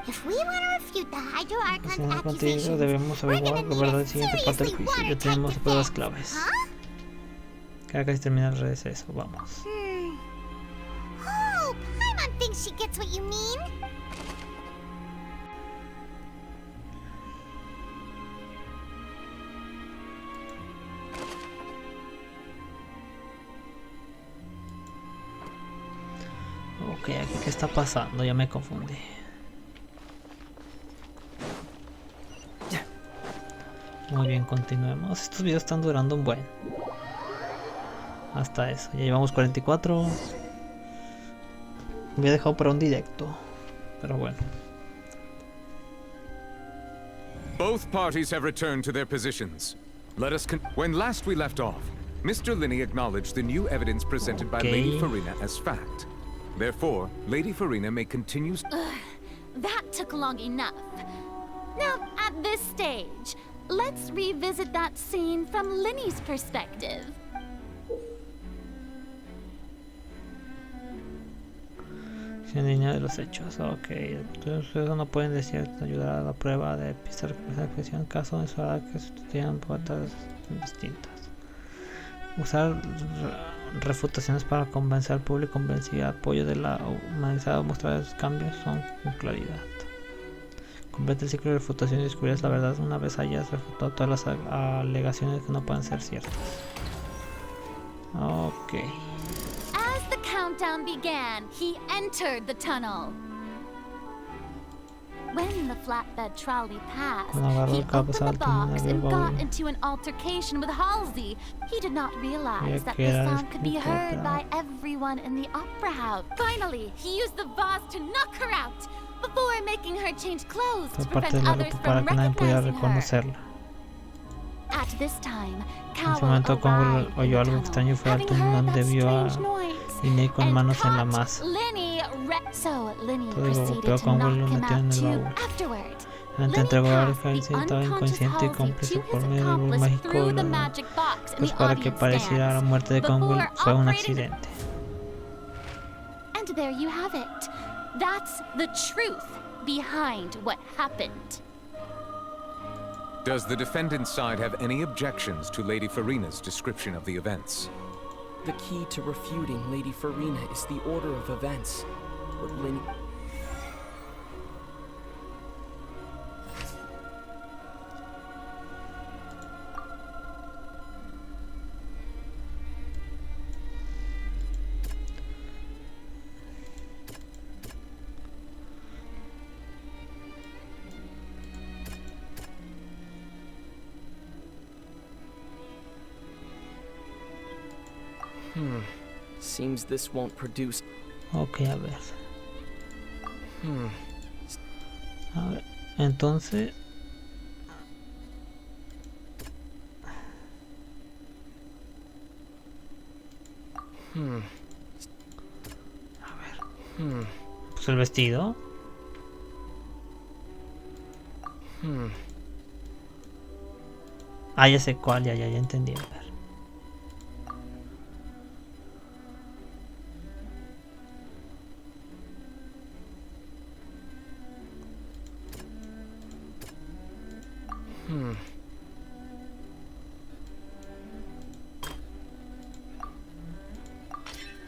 If we want to refute the Hydro-Archon's accusations, we're gonna need a seriously watertight defense. Huh? Casi termina el receso, vamos. Oh, Paimon thinks she gets what you mean. Ok, aquí qué está pasando, ya me confundí. Muy bien, continuemos. Estos videos están durando un buen. Hasta eso, ya llevamos 44. Me había dejado para un directo, pero bueno. Both parties have returned to their positions. Let us when last we left off, Mr. Linney acknowledged the new evidence presented by Lady Farina as fact. Therefore, Lady Farina may continue... That took long enough. Now, at this stage, let's revisit that scene from Linney's perspective. Sin línea de los hechos, ok. Entonces eso no pueden decir ayudar a la prueba de pisar en caso de su edad que estudian poetas distintas. Usar refutaciones para convencer al público, convencer apoyo de la humanidad o mostrar esos cambios son con claridad. Completa el ciclo de refutación y descubrirás la verdad una vez hayas refutado todas las alegaciones que no pueden ser ciertas. Ok. As the countdown began, he entered the tunnel. When the flatbed trolley passed, he opened the box and got into an altercation with Halsey. He did not realize that the sound could be heard by everyone in the opera house. Finally, he used the vase to knock her out before making her change clothes to prevent others from recognizing her. At this time, en ese momento Conwell oyó algo extraño y fue al túnel donde vio a Linney con manos en la masa. Todo golpeó a Conwell y lo metió en el baúl. Antes entregó a Halsey, estaba inconsciente y cómplice por medio del baúl mágico, pues para que pareciera la muerte de Conwell fue un accidente. And there you have it. That's the truth behind what happened. Does the defendant's side have any objections to Lady Farina's description of the events? The key to refuting Lady Farina is the order of events. What Linney... Seems this won't produce. Ok, a ver. A ver, entonces. A ver. Pues el vestido. Ah, ya sé cuál, ya entendí. A ver.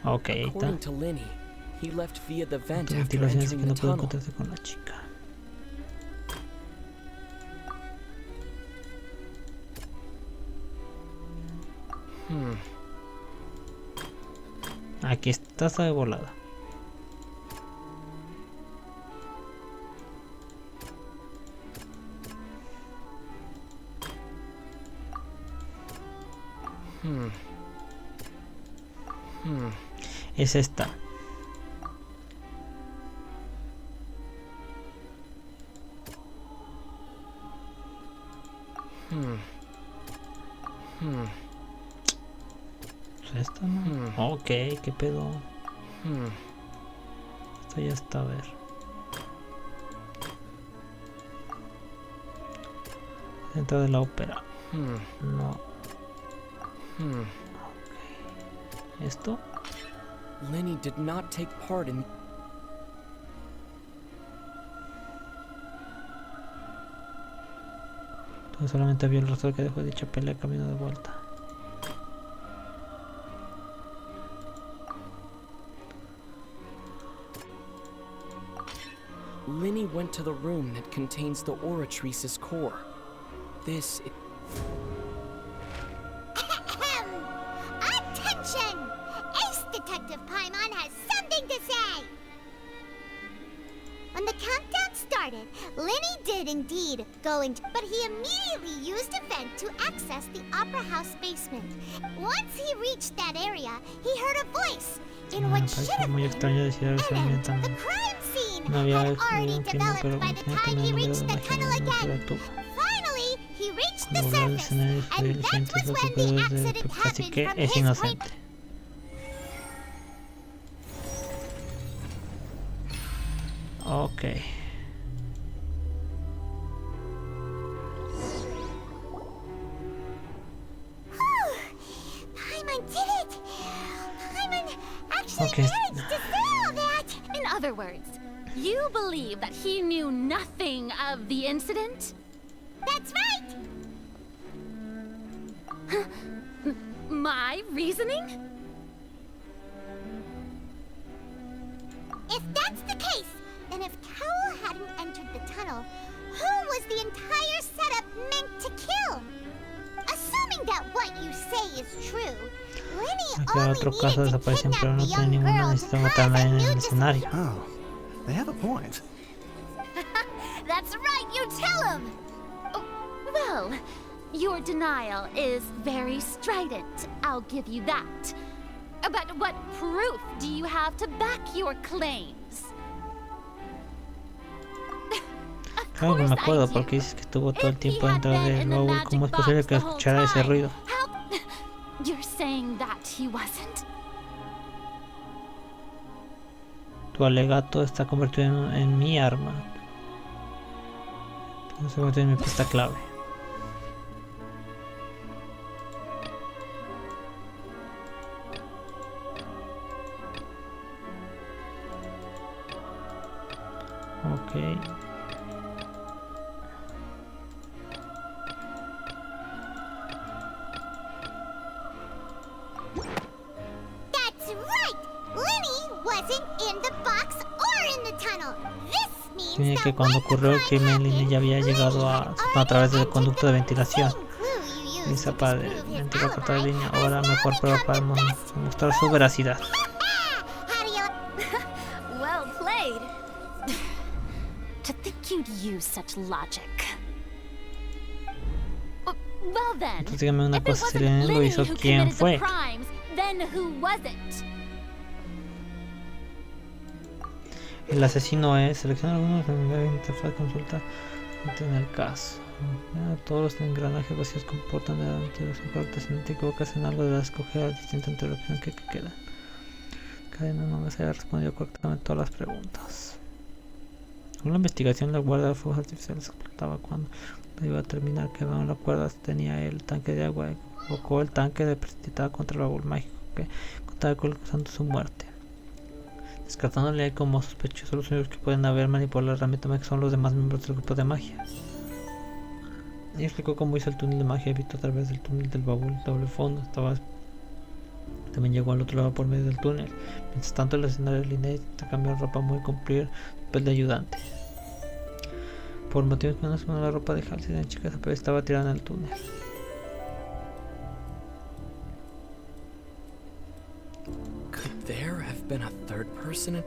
Ok, ahí está. According to Linney, he left via the vent after Ventilación así que entering no the pudo tunnel. encontrarse con la chica. Aquí está de volada. Es esta. ¿Es esta, no? Ok, qué pedo. Esto ya está, a ver. Dentro de la ópera. No. Okay. ¿Esto? Linney did not take part in. Entonces solamente vio el rostro que dejó dicha pelea camino de vuelta. Linney went to the room that contains the Oratrice's core. This. Attention! Ace Detective Paimon has something to say! When the countdown started, Linney did indeed go into, but he immediately used a vent to access the Opera House basement. Once he reached that area, he heard a voice in what should have been the crime scene had already developed by the time he reached the tunnel again. the surface, and that was when the accident happened from his point. Okay. Paimon did it! Paimon actually managed to say all that! In other words, you believe that he knew nothing of the incident? That's right! My reasoning? If that's the case, then if Cowell hadn't entered the tunnel, who was the entire setup meant to kill? Assuming that what you say is true, Lenny only needed to kidnap the young girl to cause a new disaster. Oh, they have a point. That's right, you tell him! Well, your denial is very strident, I'll give you that. But what proof do you have to back your claims? Claro que me acuerdo porque dices que estuvo todo el tiempo dentro del baúl. ¿Cómo es posible que escuchara ese ruido? You're saying that he wasn't? Tu alegato está convertido en mi arma. Se convierte en mi pista clave. Okay. That's right! Lenny wasn't in the box or in the tunnel. This means Tiene que cuando ocurrió el crimen, Lenny ya había llegado a través del conducto de ventilación. Lisa para ventilar corta de línea. Ahora mejor prueba para mostrar su veracidad. Well played. To think you'd use such logic. Well then, Entonces dígame una cosa, si Lenny lo hizo, ¿quién fue? Then who was it? El asesino es. Selecciona algunos de la interfaz de consulta en el caso. Todos los engranajes vacíos comportan de la interacción correcta. Si no te equivocas en algo, deberás escoger la distinta interacción que queda. Cadena no se haya respondido correctamente todas las preguntas. Una investigación de la guardia de fuegos artificiales explotaba cuando iba a terminar. Quedando en la cuerda tenía el tanque de agua. Colocó el tanque de precipitado contra el baúl mágico que contaba causando su muerte. Descartándole como sospechosos los únicos que pueden haber manipulado la herramienta mágica son los demás miembros del grupo de magia. Y explicó cómo hizo el túnel de magia, evitó a través del túnel del baúl doble fondo. También llegó al otro lado por medio del túnel. Mientras tanto, el escenario de Linnea se cambió de ropa muy cumplir el papel de ayudante. Por motivos que no se la ropa de Halsey, la chica estaba tirada en el túnel. Could there have been a third person?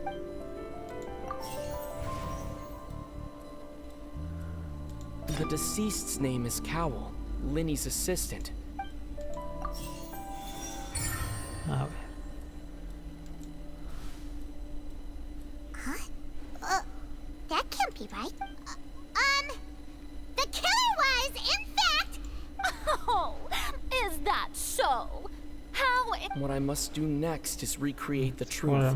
The deceased's name is Cowell, Lenny's assistant. A ver. Huh? That can't be right. The killer was, in fact... Oh, is that so? How? What I must do next is recreate the truth.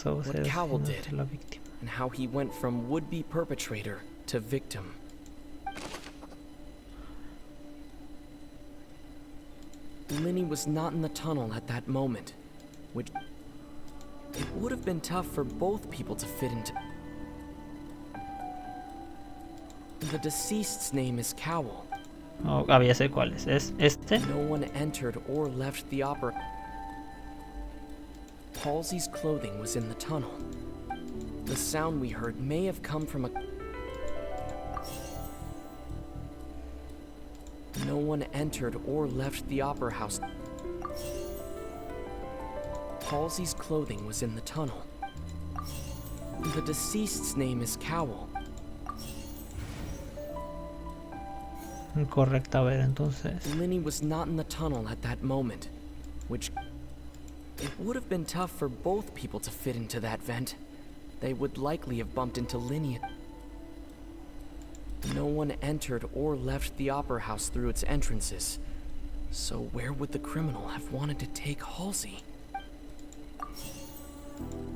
What Cowell did, and how he went from would-be perpetrator to victim. Lenny was not in the tunnel at that moment, which it would have been tough for both people to fit into. The deceased's name is Cowell. Oh, ya sé cuál es. ¿Es este? No one entered or left the opera. Halsey's clothing was in the tunnel. The sound we heard may have come from a... No one entered or left the opera house. Halsey's clothing was in the tunnel. The deceased's name is Cowell. Incorrecta, a ver, entonces. Lenny was not in the tunnel at that moment, which... It would have been tough for both people to fit into that vent. They would likely have bumped into Lenny. No one entered or left the opera house through its entrances. So where would the criminal have wanted to take Halsey?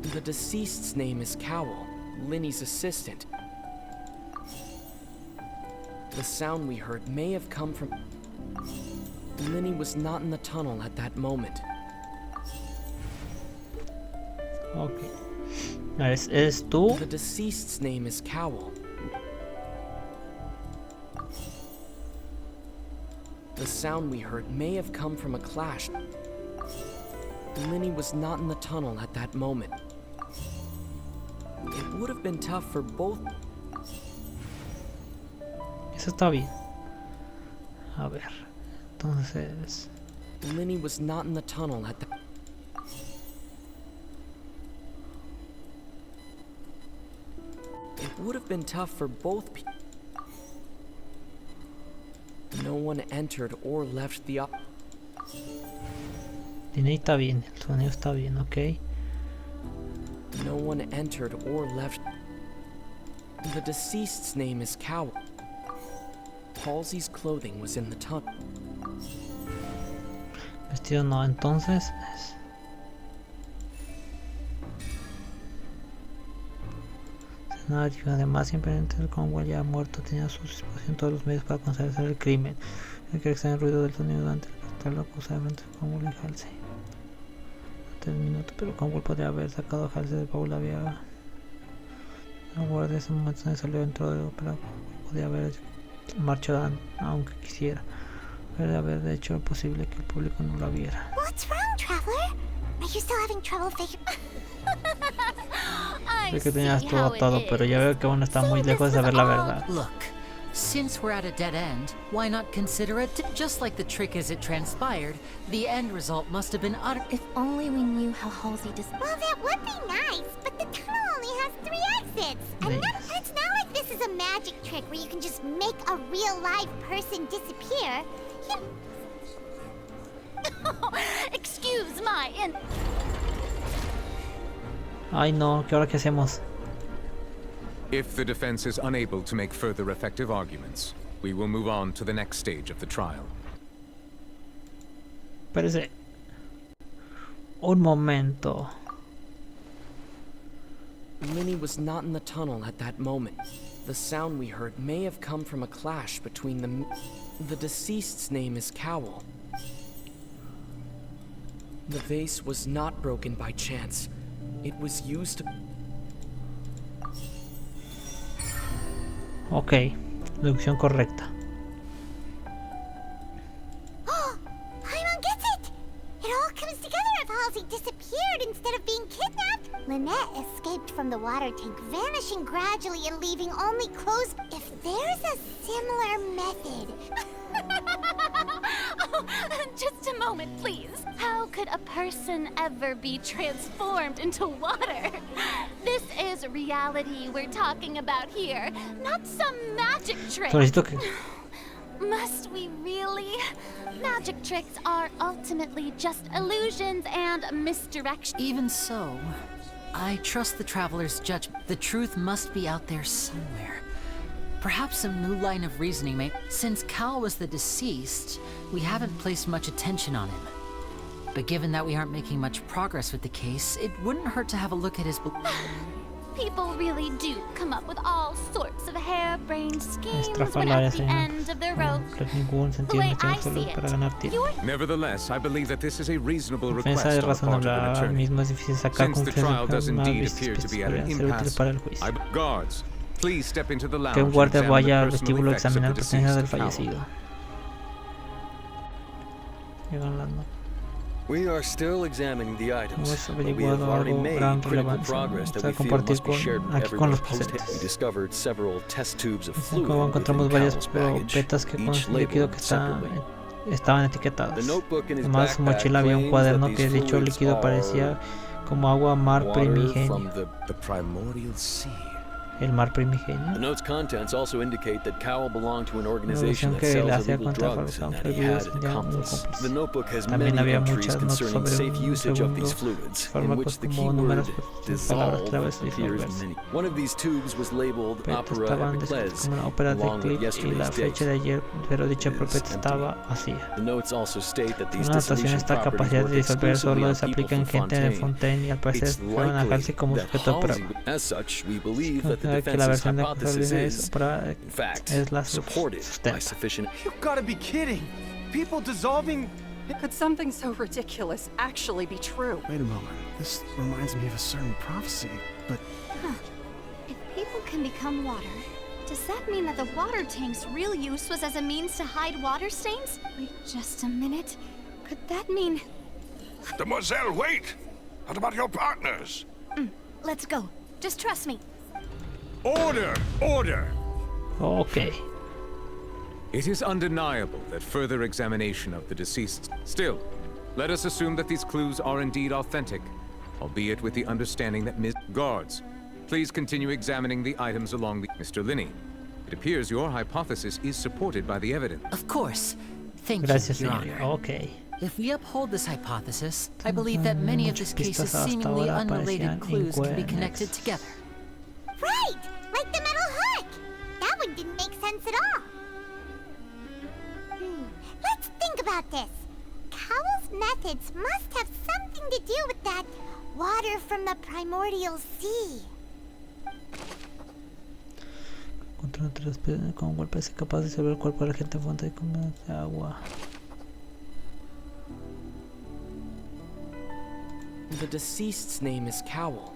The deceased's name is Cowell, Linny's assistant. The sound we heard may have come from... Linny was not in the tunnel at that moment. Okay. ¿Es tú? The deceased's name is Cowell. The sound we heard may have come from a clash. Linny was not in the tunnel at that moment. It would have been tough for both. Eso está bien. A ver, entonces. Linny was not in the tunnel at the. It would have been tough for both people. No one entered or left the op. Diney está bien, el sonido está bien, ok. No one entered or left. The deceased's name is Cowell. Halsey's clothing was in the tunnel. Vestido no, entonces. Además, simplemente el Conwell ya muerto tenía a su disposición todos los medios para conocer el crimen. El que extraña el ruido del sonido durante el captar lo acusado frente a Conwell y Halsey. Hasta el minuto, pero Conwell podría haber sacado a Halsey del baúl. Había la guardia ese momento donde salió dentro de la ópera. Podría haber marchado aunque quisiera. Podría haber hecho posible que el público no la viera. What's wrong, traveler? Are you still having trouble figuring? Sé que tenías todo atado, pero ya veo que aún está muy lejos de saber la verdad. Look, since we're at a dead end, why not consider it just like the trick as it transpired? The end result must have been utter. If only we knew how Halsey does. Well, that would be nice, but the tunnel only has 3 exits. And it's not like this is a magic trick where you can just make a real live person disappear. Excuse my Ay no, ¿qué ahora qué hacemos? If the defense is unable to make further effective arguments, we will move on to the next stage of the trial. Espérese. Un momento. Linny was not in the tunnel at that moment. The sound we heard may have come from a clash between them. The deceased's name is Cowell. The vase was not broken by chance. It was used to... Ok, deducción correcta. Paimon gets it! It all comes together if Halsey disappeared instead of being kidnapped. Lynette escaped from the water tank, vanishing gradually and leaving only clothes. If there's a similar method... Oh, just a moment, please. How could a person ever be transformed into water? This is reality we're talking about here, not some magic trick. Must we really? Magic tricks are ultimately just illusions and misdirection. Even so, I trust the traveler's judgment. The truth must be out there somewhere. Perhaps some new line of reasoning may... Since Cal was the deceased, we haven't placed much attention on him. But given that we aren't making much progress with the case, it wouldn't hurt to have a look at his... People really do come up with all sorts of harebrained schemes when Estrafalario, at the end of their rope. The way I see it, Nevertheless, I believe that this is a reasonable request Defensa on the part of an attorney. Since the trial does indeed appear to be at an impasse, guards, please step into the lounge que un and guardia examine vaya al the personal vestíbulo a effects of examinar the pertenencias del deceased fallecido. Llegan las notas. We are still examining the items, Hemos but we have averiguado already algo made gran critical relevancia. progress that we Vamos a feel must compartir be shared with aquí con everyone los post-haste. We presentes. discovered several test tubes of Como fluid within encontramos varias Cowell's baggage, probetas que con each líquido labeled que separately. estaban etiquetadas. The notebook in his Además, su backpack mochila había un claims cuaderno that que these dicho fluids líquido are parecía como agua mar water primigenio. from the primordial sea. El mar primigenio. The note's contents also indicate that Cowell belonged to an organization that sells illegal drugs and that he had an accomplice. The notebook has many entries concerning safe usage of these fluids, in which the keyword dissolve appears in many. One of these tubes was labeled Opera Epiclese, along with yesterday's date. The notes also state that these dissolution properties work exclusively on people from Fontaine. It's likely that Halsey, as such, we believe that the defense's hypothesis is, in fact, supported by sufficient... You've got to be kidding! People dissolving... Could something so ridiculous actually be true? Wait a moment. This reminds me of a certain prophecy, but... If people can become water, does that mean that the water tank's real use was as a means to hide water stains? Wait just a minute. Could that mean... Demoiselle, wait! What about your partners? Let's go. Just trust me. Order! Order! Okay. It is undeniable that further examination of the deceased... Still, let us assume that these clues are indeed authentic, albeit with the understanding that Guards, please continue examining the items along the... Mr. Linney, it appears your hypothesis is supported by the evidence. Of course. Thank Gracias, you, Your señor. Honor. Okay. If we uphold this hypothesis, I believe that many of this case's seemingly unrelated clues can be connected together. Right! Like the metal hook! That one didn't make sense at all. Let's think about this. Cowell's methods must have something to do with that water from the primordial sea. Con golpes capaz de disolver el cuerpo de la gente fuente de agua. The deceased's name is Cowell.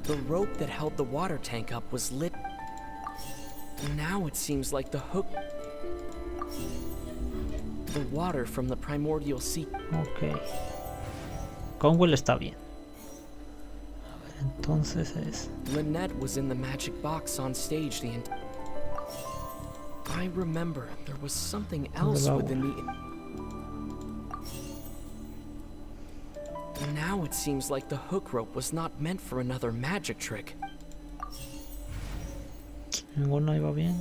The rope that held the water tank up was lit. Now it seems like the hook... The water from the primordial sea. Ok. Conwell está bien. A ver, entonces es... Lynette was in the magic box on stage the entire... I remember there was something else within the... Now it seems like the hook rope was not meant for another magic trick. Ninguno iba bien.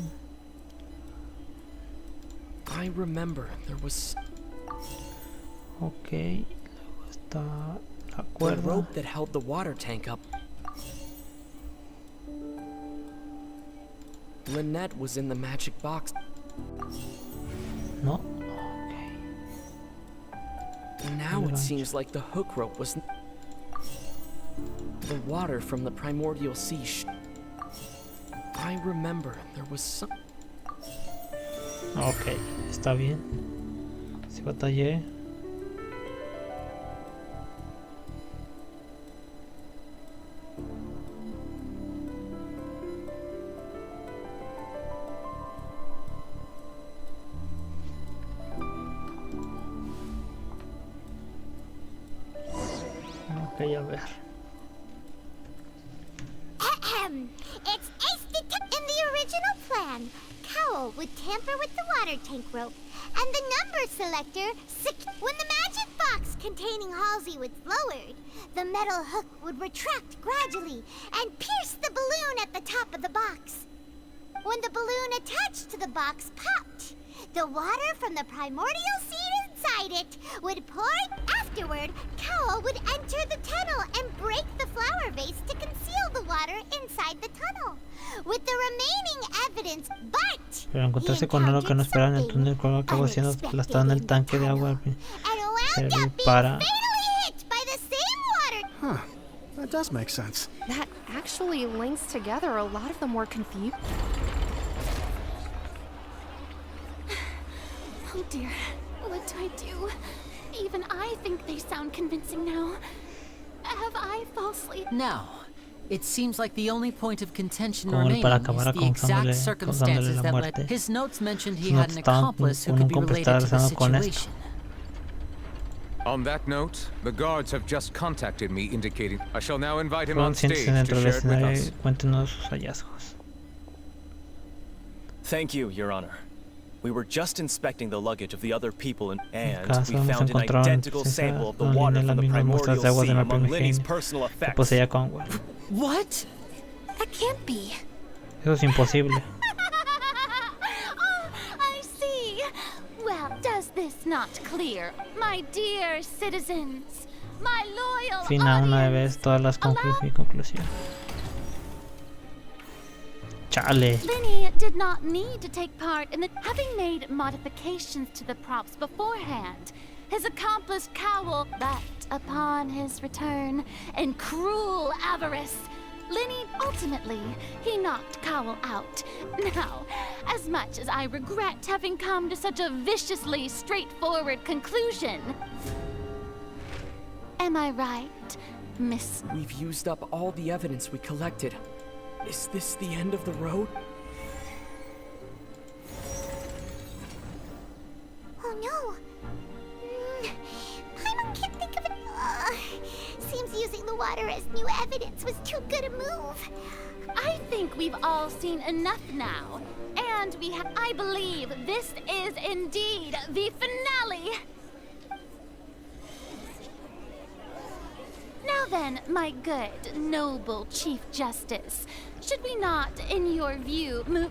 I remember there was... Ok, luego está la The cuerda. rope that held the water tank up. Lynette was in the magic box. No. Now it seems like the hook rope was... The water from the primordial sea I remember there was some... Ok, está bien. Si batallé. Ok, a ver. It's in the original plan. Cowell would tamper with the water tank rope, and the number selector when the magic box containing Halsey was lowered, the metal hook would retract gradually and pierce the balloon at the top of the box. When the balloon attached to the box popped, the water from the primordial seed inside it would pour. Afterward, Cowell would enter the tunnel and break the flower vase to conceal the water inside the tunnel. With the remaining evidence, but Pero encontrarse con algo que no esperaba en el túnel, con lo que acabó siendo aplastado en el tanque de agua. Servir para... Huh. That does make sense. That actually links together a lot of the more confused. Oh dear, what do I do? Even I think they sound convincing now. Have I falsely... Now, it seems like the only point of contention Como remaining para is acabar the exact circumstances la that muerte. led... His notes mentioned he Sus had an notes estaban accomplice who con could un be cómplice related to the relacionado con esto. situation. On that note, the guards have just contacted me indicating I shall now invite him Fueron on stage dentro to del share it with escenario us. y cuéntenos sus hallazgos. Thank you, Your Honor. We were just inspecting the luggage of the other people and we found an identical sample of the water from the primordial sea among Linny's personal effects. What? That can't be. Eso es imposible. Oh, I see. Well, does this not clear, my dear citizens, my loyal Final una vez todas las conclusiones. Chale. Linny did not need to take part in the having made modifications to the props beforehand. His accomplice Cowl, but upon his return, in cruel avarice, Linny ultimately, he knocked Cowl out. Now, as much as I regret having come to such a viciously straightforward conclusion, am I right, Miss? We've used up all the evidence we collected. Is this the end of the road? Oh no. I can't think of it. Seems using the water as new evidence was too good a move. I think we've all seen enough now. And I believe this is indeed the finale. Now then, my good, noble Chief Justice, should we not, in your view, move...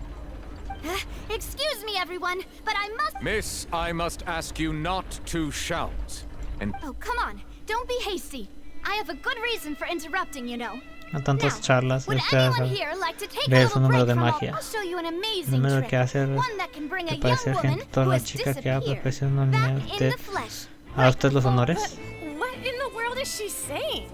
Excuse me, everyone, but I must... Miss, I must ask you not to shout. And... Oh, come on. Don't be hasty. I have a good reason for interrupting, you know. A tantas charlas, ver su número de magia. El número que hace que parecer gente, toda la chica que habla presionando a usted. ¿A usted los honores? What in the world is she saying?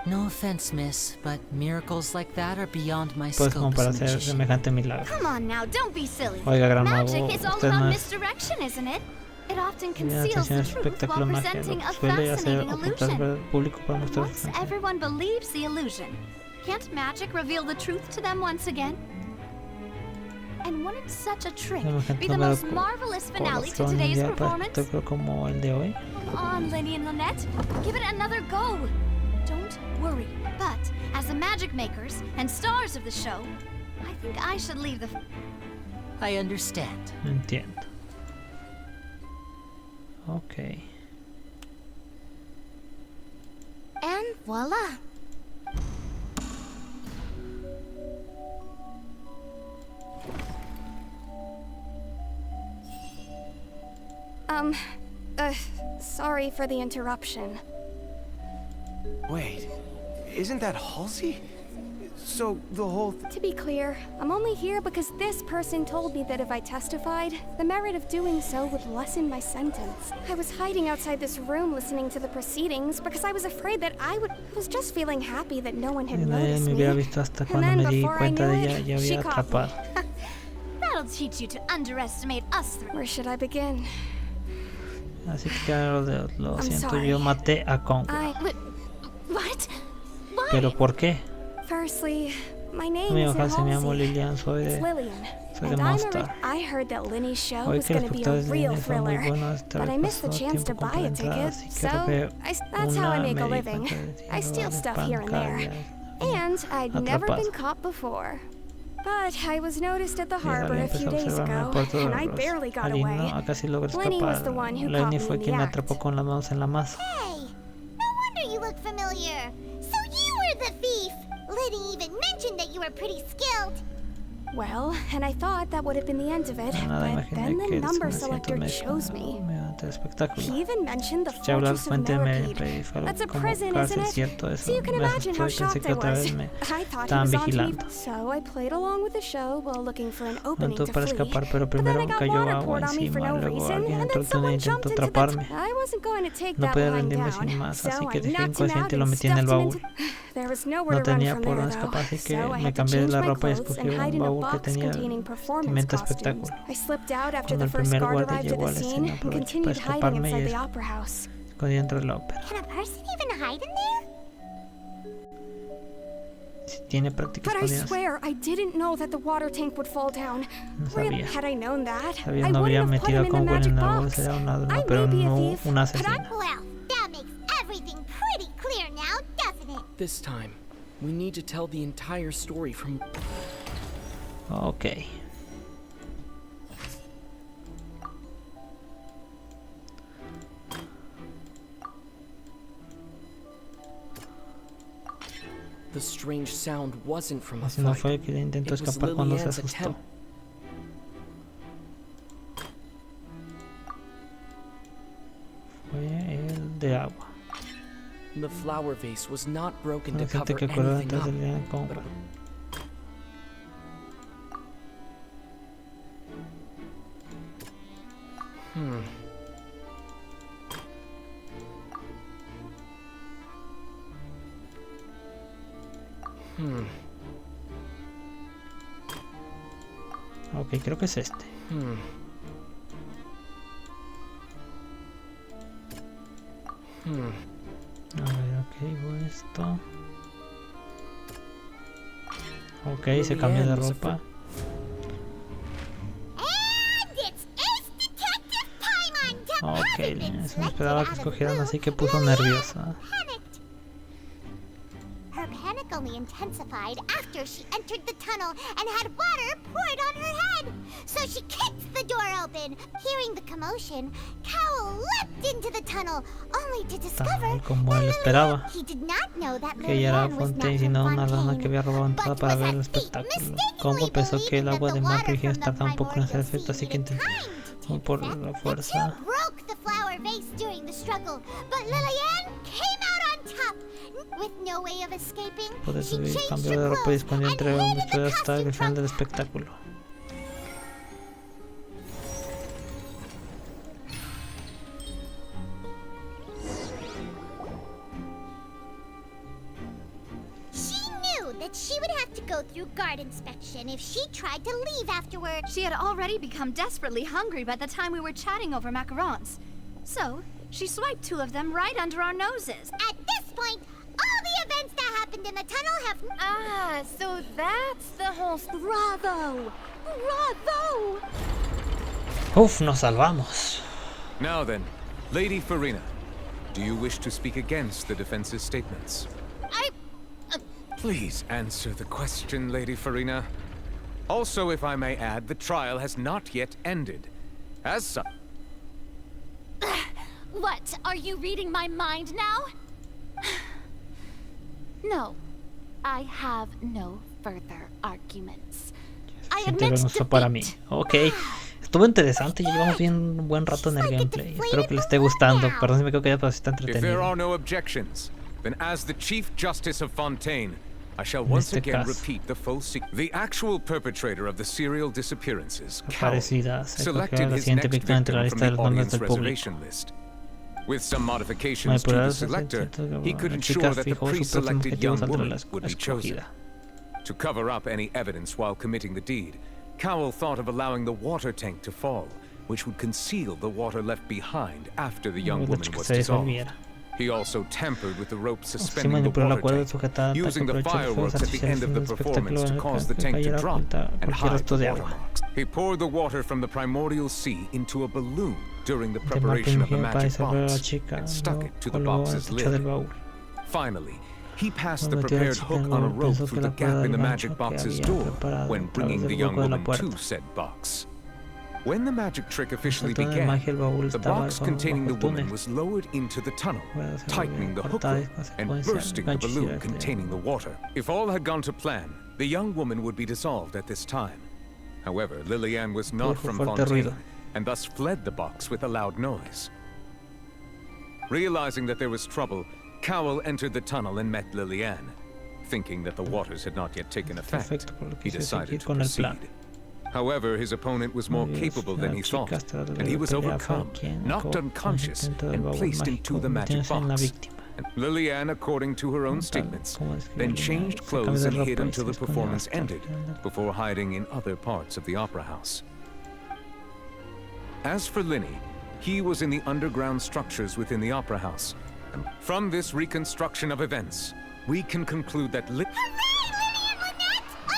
No offense, miss, but miracles like that are beyond my pues scope. Como para hacer semejante milagro. Come on now, don't be silly. Oiga, gran mago, Magic is all usted about no es... misdirection, isn't it? It often Tiene conceals atención the truth espectáculo while magia, presenting lo a que suele hacer fascinating ocultar illusion. al público para mostrar Once everyone believes the illusion, can't magic reveal the truth to them once again? And wouldn't such a trick be the most marvelous finale to today's performance? Como el de hoy. Come on, Linny and Lynette, give it another go. Don't worry, but as the magic makers and stars of the show, I think I should leave the... I understand. Entiendo. Okay. And voila. Sorry for the interruption. Wait, isn't that Halsey? So, the whole To be clear, I'm only here because this person told me that if I testified, the merit of doing so would lessen my sentence. I was hiding outside this room listening to the proceedings because I was afraid that I was just feeling happy that no one had noticed me. And then before I knew it, she caught me. That'll teach you to underestimate us. Where should I begin? Así que lo siento, yo maté a Congo. What? ¿Pero por qué? Firstly, my name Mi isn't hoja se llamo Halsey. Lilian, soy de Monster. I heard that Linny's show Hoy was que going los to be a espectadores de real Linny fue muy thriller, bueno, but I missed the chance to buy a ticket, so that's how I make a living. I steal stuff here and there, and I'd never been caught before. But I was noticed at the harbor a few days ago, and I barely got away. Linny was the one who caught me fue in the quien me act. atrapó con las manos en la masa. Hey, no wonder you look familiar. So you were the thief. Liddy even mentioned that you were pretty skilled. Well, and I thought that would have been the end of it, but then the number selector chose me. He even mentioned the Fortress of Millipede. That's a prison, isn't it? So you can imagine how shocked I was. I thought he was on to me, so I played along with the show while looking for an opening to flee. But then I got water poured on me for no reason, and then someone jumped into the... I wasn't going to take that lying down, so I knocked him out and stuffed him into... There was nowhere to run from there, though, so I had to change my clothes and hide in a box containing performance costumes. I slipped out after the first guard arrived at the scene and continued hiding inside the opera house. Can a person even hide in there? But I swear, I didn't know that the water tank would fall down. Really, had I known that, I wouldn't have put him in the magic box. I may be a thief, but I'm... Well, that makes everything pretty clear now, doesn't it? This time, we need to tell the entire story from... Okay. The strange sound wasn't from a Así no fight. fue que intentó escapar cuando se asustó. Fue el de agua. The flower vase was not broken to La gente cover que corrió anything detrás up. del león como para... Ok, creo que es este. A ver, ok, esto. Ok, se cambió de ropa. Ok, eso me esperaba que escogieran así que puso nerviosa. Her panic only intensified after she entered the tunnel and had water poured on her head. So she kicked the door open. Hearing the commotion, Cowell leapt into the tunnel, only to discover como él esperaba, he did not know that que ella era Lillian was not Fontaine, from sino una rana que Fontaine, había robado entrada but para was ver el at espectáculo. Como pensó que el agua de mar original tardaba un poco en hacer efecto, así que intentó por la fuerza. broke the flower vase during the struggle, but Lillian came out on top. With no way of escaping, Puede she subir, changed cambió her de ropa y clothes escondió and entre un hid in vestido the hasta el costume final trunk. del espectáculo. She knew that she would have to go through guard inspection if she tried to leave afterward. She had already become desperately hungry by the time we were chatting over macarons. So, she swiped 2 of them right under our noses. At this point, all the events that happened in the tunnel have... Ah, so that's the whole... Bravo! Bravo! Uf, nos salvamos. Now then, Lady Farina, do you wish to speak against the defense's statements? Please answer the question, Lady Farina. Also, if I may add, the trial has not yet ended. As such... What? Are you reading my mind now? No. I have no further arguments. I admit defeat. Para mí. Ok. Estuvo interesante, ya llevamos bien un buen rato en el gameplay. Espero que les esté gustando. Perdón si me quedo callado, pero está If there entretenido. are no objections, then as the Chief Justice of Fontaine, I shall once again repeat the full sequence. The actual perpetrator of the serial disappearances, Cowell, selected his next victim from the audience reservation list. With some modifications to the selector, he could ensure that the pre-selected young woman would be chosen. To cover up any evidence while committing the deed, Cowell thought of allowing the water tank to fall, which would conceal the water left behind after the young woman was dissolved. He also tampered with the rope suspending the water tank, using the fireworks at the end of the performance to cause the tank to drop and hide the watermarks. He poured the water from the primordial sea into a balloon during the preparation of the magic box and stuck it to the box's lid. Finally, he passed the prepared hook on a rope through the gap in the magic box's door when bringing the young woman to said box. When the magic trick officially began, the box containing the woman was lowered into the tunnel, tightening the hook rope and bursting the balloon containing the water. If all had gone to plan, the young woman would be dissolved at this time. However, Lillian was not from Fontaine, and thus fled the box with a loud noise. Realizing that there was trouble, Cowell entered the tunnel and met Lillian. Thinking that the waters had not yet taken effect, he decided to proceed. However, his opponent was more capable than he thought, and he was overcome, knocked unconscious, and placed into the magic box. And Lillian, according to her own statements, then changed clothes and hid until the performance ended, before hiding in other parts of the opera house. As for Linny, he was in the underground structures within the opera house. And from this reconstruction of events, we can conclude that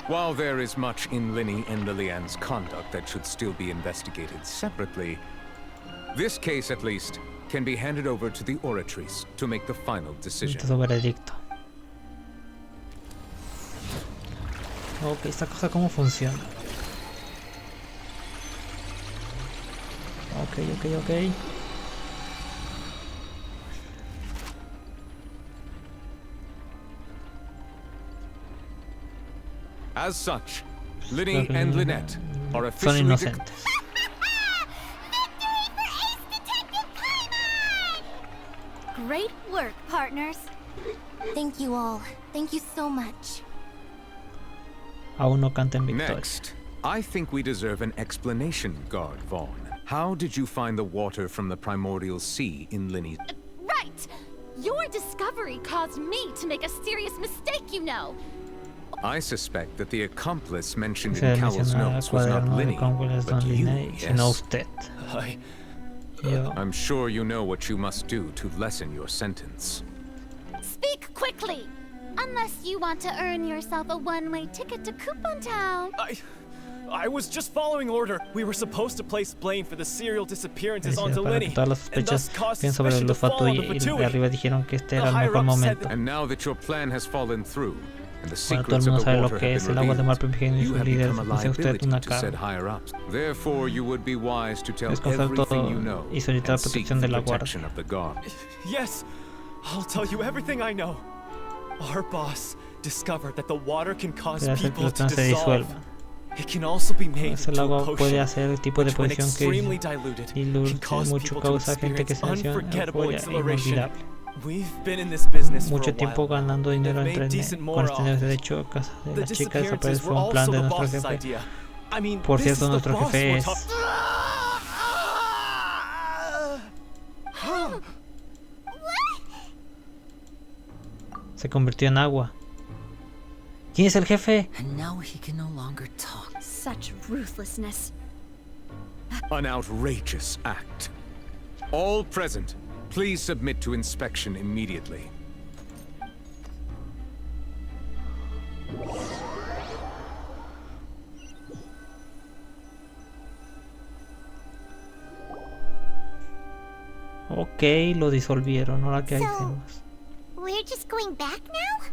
while there is much in Linny and Lillian's conduct that should still be investigated separately, this case, at least, can be handed over to the oratories to make the final decision. Ok, esta cosa cómo funciona. Ok. As such, Linny and Lynette are officially son inocentes. Great work, partners. Thank you all. Thank you so much. Aún no canten victoria. Next, I think we deserve an explanation, Guard Vaughn. How did you find the water from the primordial sea in Linny's... Right! Your discovery caused me to make a serious mistake, you know. I suspect that the accomplice mentioned in Cowell's notes was not Linny, but you, yes. I'm sure you know what you must do to lessen your sentence. Speak quickly! Unless you want to earn yourself a one-way ticket to Coupon Town. I was just following order. We were supposed to place blame for the serial disappearances onto Linny, and thus cause suspicion to fall on the Fatui. And now that your plan has fallen through, and the Bueno, todo el secrets mundo of the sabe lo water que have es been el agua de mar revealed, primigenia y you sus have líderes. become a Dice usted liability una to said carga. higher ups. Therefore, you would be wise to tell Desconfiar everything todo you know y solicitar and seek protección the de la guardia. protection of the guard. Yes, I'll tell you everything I know. Our boss discovered that the water can cause people to dissolve. It can also be made el into a agua puede potion, hacer el tipo de which when poción extremely que diluted, can diluye cause mucho people to causa gente que experience se unforgettable euforia exhilaration. inolvidable. We've been in this business for a Mucho tiempo while. ganando dinero They've entre made decent con more este off. de hecho casa de The las chicas disappearances fue were un plan also de the nuestro boss's jefe. idea. I mean, Por this cierto, is the nuestro boss jefe we're es se convirtió en agua. ¿Quién es el jefe? And now he can no longer talk. Such ruthlessness. An outrageous act. All present, please submit to inspection immediately. Ok, lo disolvieron. Ahora que hacemos. We're just going back now?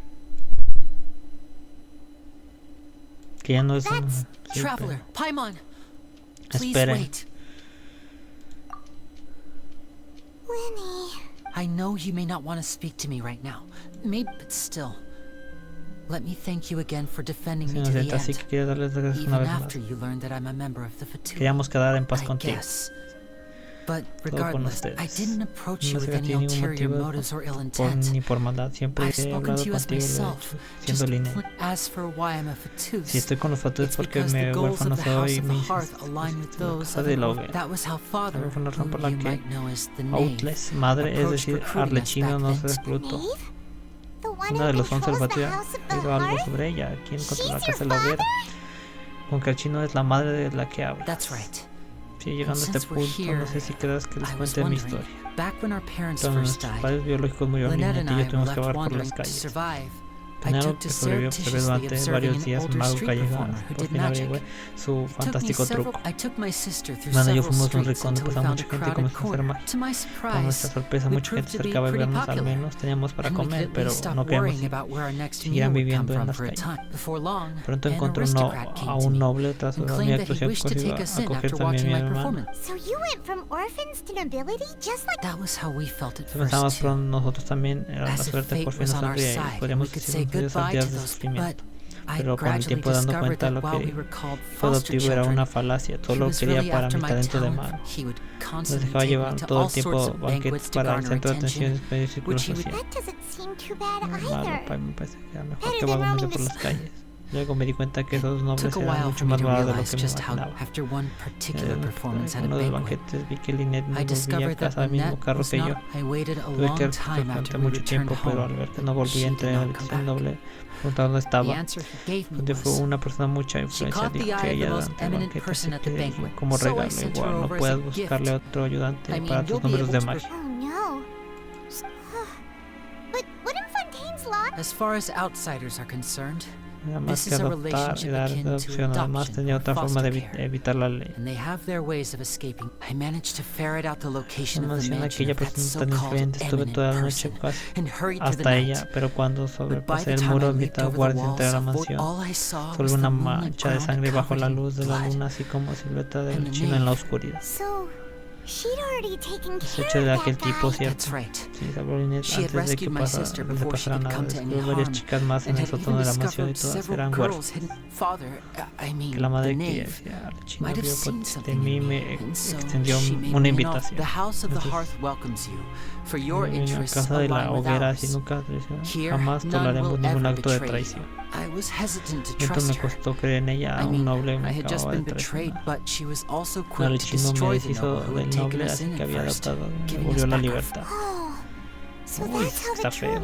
Que ya no es un... Traveler, Paimon. Please Esperen. wait. Winnie. I know you may not want to speak to me right now. Maybe, but still. Let me thank you again for defending me to the Así que quiero darles las gracias una even vez más. after you learned that I'm a member of the Fatui. Queríamos quedar en paz I contigo. guess. But Todo con regardless, I ustedes. didn't approach you No sé with que any tiene ningún ulterior motivo motives or ill intent. ni por maldad. Siempre I've he spoken hablado to you as contigo myself. siendo línea. As for why I'm a Fatui, Si estoy con los Fatui es porque because me the goals huérfano of the house soy of the mis hearth align with those casa of de an la orphan. hoguera. That was how Father, Fue una razón por la whom you que might know as the Knave, Outless, madre, es approached decir, recruiting us Arlechino back nos then. reclutó. The one Una who de los 11 controls the Fatui house of the dijo algo hearth? sobre ella. ¿Quién controla la She's casa de your la hoguera? father? Con que el chino es la madre de la que habla. That's right. Sí, llegando a este since we're punto, here, no sé si creas que les I was cuente mi wondering, historia. back when our parents Cuando first nuestros died, padres biológicos murieron, Lynette Lynette and y I yo tuvimos were que left vagar por wandering las to calles. survive. I Tener took que to sobrevivió surreptitiously durante observing varios an días older mago street callejero. performer who Por did fin magic. averigüé su Took me fantástico truco. I took my sister through Hermana y yo several fuimos a un streets rincón donde until we pasaba found mucha a gente y crowded comenzó a hacer corner. magia. To my Para nuestra surprise, sorpresa, we mucha proved gente to be cercaba de pretty vernos, al popular, menos teníamos para and we could comer, at pero least stop no queríamos worrying about where our next meal siguieran would come viviendo en from las for a calles. time. Before long, Pronto an encontró aristocrat came a to un me noble tras and una claimed that he actuación wished to que take iba us a in coger after también watching mi my hermana. performance. So you went from orphans to nobility just like That was how we felt at Pensábamos first too. pronto nosotros también, era la As if suerte fate por fin was nos on our sonríe y side, we podríamos could decir say unos días al goodbye día to de those, sufrimiento. but I Pero con el gradually tiempo dando discovered cuenta that lo while we que were called todo foster tipo era children, una falacia, todo he lo was quería really para after mi my talento de talent. mago. He would Nos constantly dejaba take me llevar to todo all el sorts tiempo of banquets banquetes to para el garner centro de atención attention, y círculos which he would sociales. that doesn't seem too bad Malo, either. me parece que era mejor Better que than vagamos roaming por the las calles. Luego me di cuenta que esos nobles took a eran while mucho for me más to baratos de lo realize que me just how, imaginaba. after one particular performance at a En uno de los banquet, banquetes vi que Lynette no I volvía a discovered that casa al mismo Lynette carro was que yo. not. I waited a Tuve long que time durante after we mucho returned tiempo, pero al home, ver que no but volvía, she entré did en la not come habitación back. doble, pregunté dónde The estaba. answer he gave me Donde fue was, una persona de mucha she influencia caught the dijo eye que of the ella most durante el eminent banquete person se at the quedó banquet, como so I regalo. sent her Igual no over as puedes a gift. buscarle otro ayudante I mean, para you'll tus be números able de to magia. Oh no. But wouldn't Fontaine's law? As far as outsiders are concerned, Nada más this que is a adoptar y relationship dar akin to adopción, además adoption tenía or otra forma de foster care, evitar la ley. and they have their ways of escaping. I managed to ferret out the location No of the menciona mansion aquella of that persona tan so-called influyente, estuve eminent toda la noche person casi and hurried to the hasta night. ella, pero cuando But by sobrepasé the el time muro, I invité leaped a over the guardias a walls, entrar a la all mansión. I saw Solo was una the moonlit mancha de ground sangre bajo la covered in luz de la blood. luna, así como silueta And del the chino en la knave. oscuridad. So she'd already taken Es care hecho de of aquel that tipo, guy. ¿cierto? That's right. y salvó a Lynette antes de que pasaran nada. Después varias chicas más en el sótano de la mansión y todas eran huérfanas. Que la madre que decía al chino vio de mí me extendió una invitación. En la casa de la hoguera, si nunca jamás toleraremos ningún acto de traición. Esto me costó creer en ella, a un noble me acababa de traicionar. El chino me deshizo del noble, así que había adoptado, me volvió la libertad. Uy, está feo.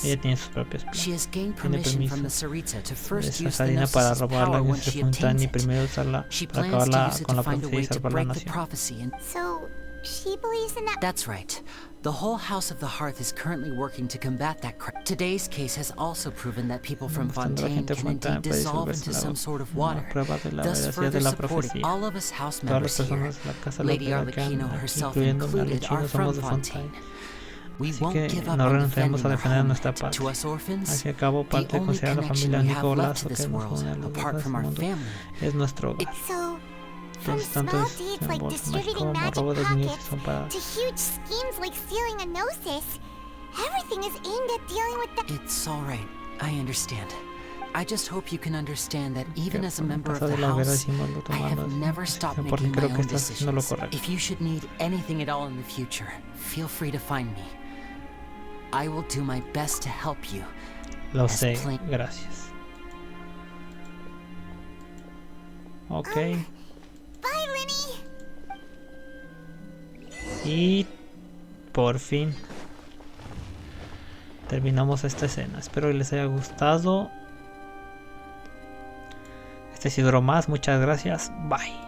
Ella tiene sus propios planes. Tiene permiso de esa harina para robarla en ese fontán y primero usarla para acabarla con la profecía y salvar la nación. She believes in that. That's right. The whole House of the Hearth is currently working to combat that crime. Today's case has also proven that people from Fontaine can indeed dissolve into some sort of water, thus further supporting all of us house members here. Lady Arlecchino herself included are from Fontaine. We won't give up on defending our home. To us orphans, the only connection we have left to this world, apart from our family, So, from small deeds like distributing magic packets to huge schemes like stealing a gnosis, everything is aimed at dealing with the— It's alright, I understand. I just hope you can understand that even as a member of the house, I have never stopped making my own decisions. If you should need anything at all in the future, feel free to find me. I will do my best to help you. Lo sé, gracias. Ok. Bye, Lenny. Y por fin terminamos esta escena. Espero que les haya gustado. Este sí duró más. Muchas gracias. Bye.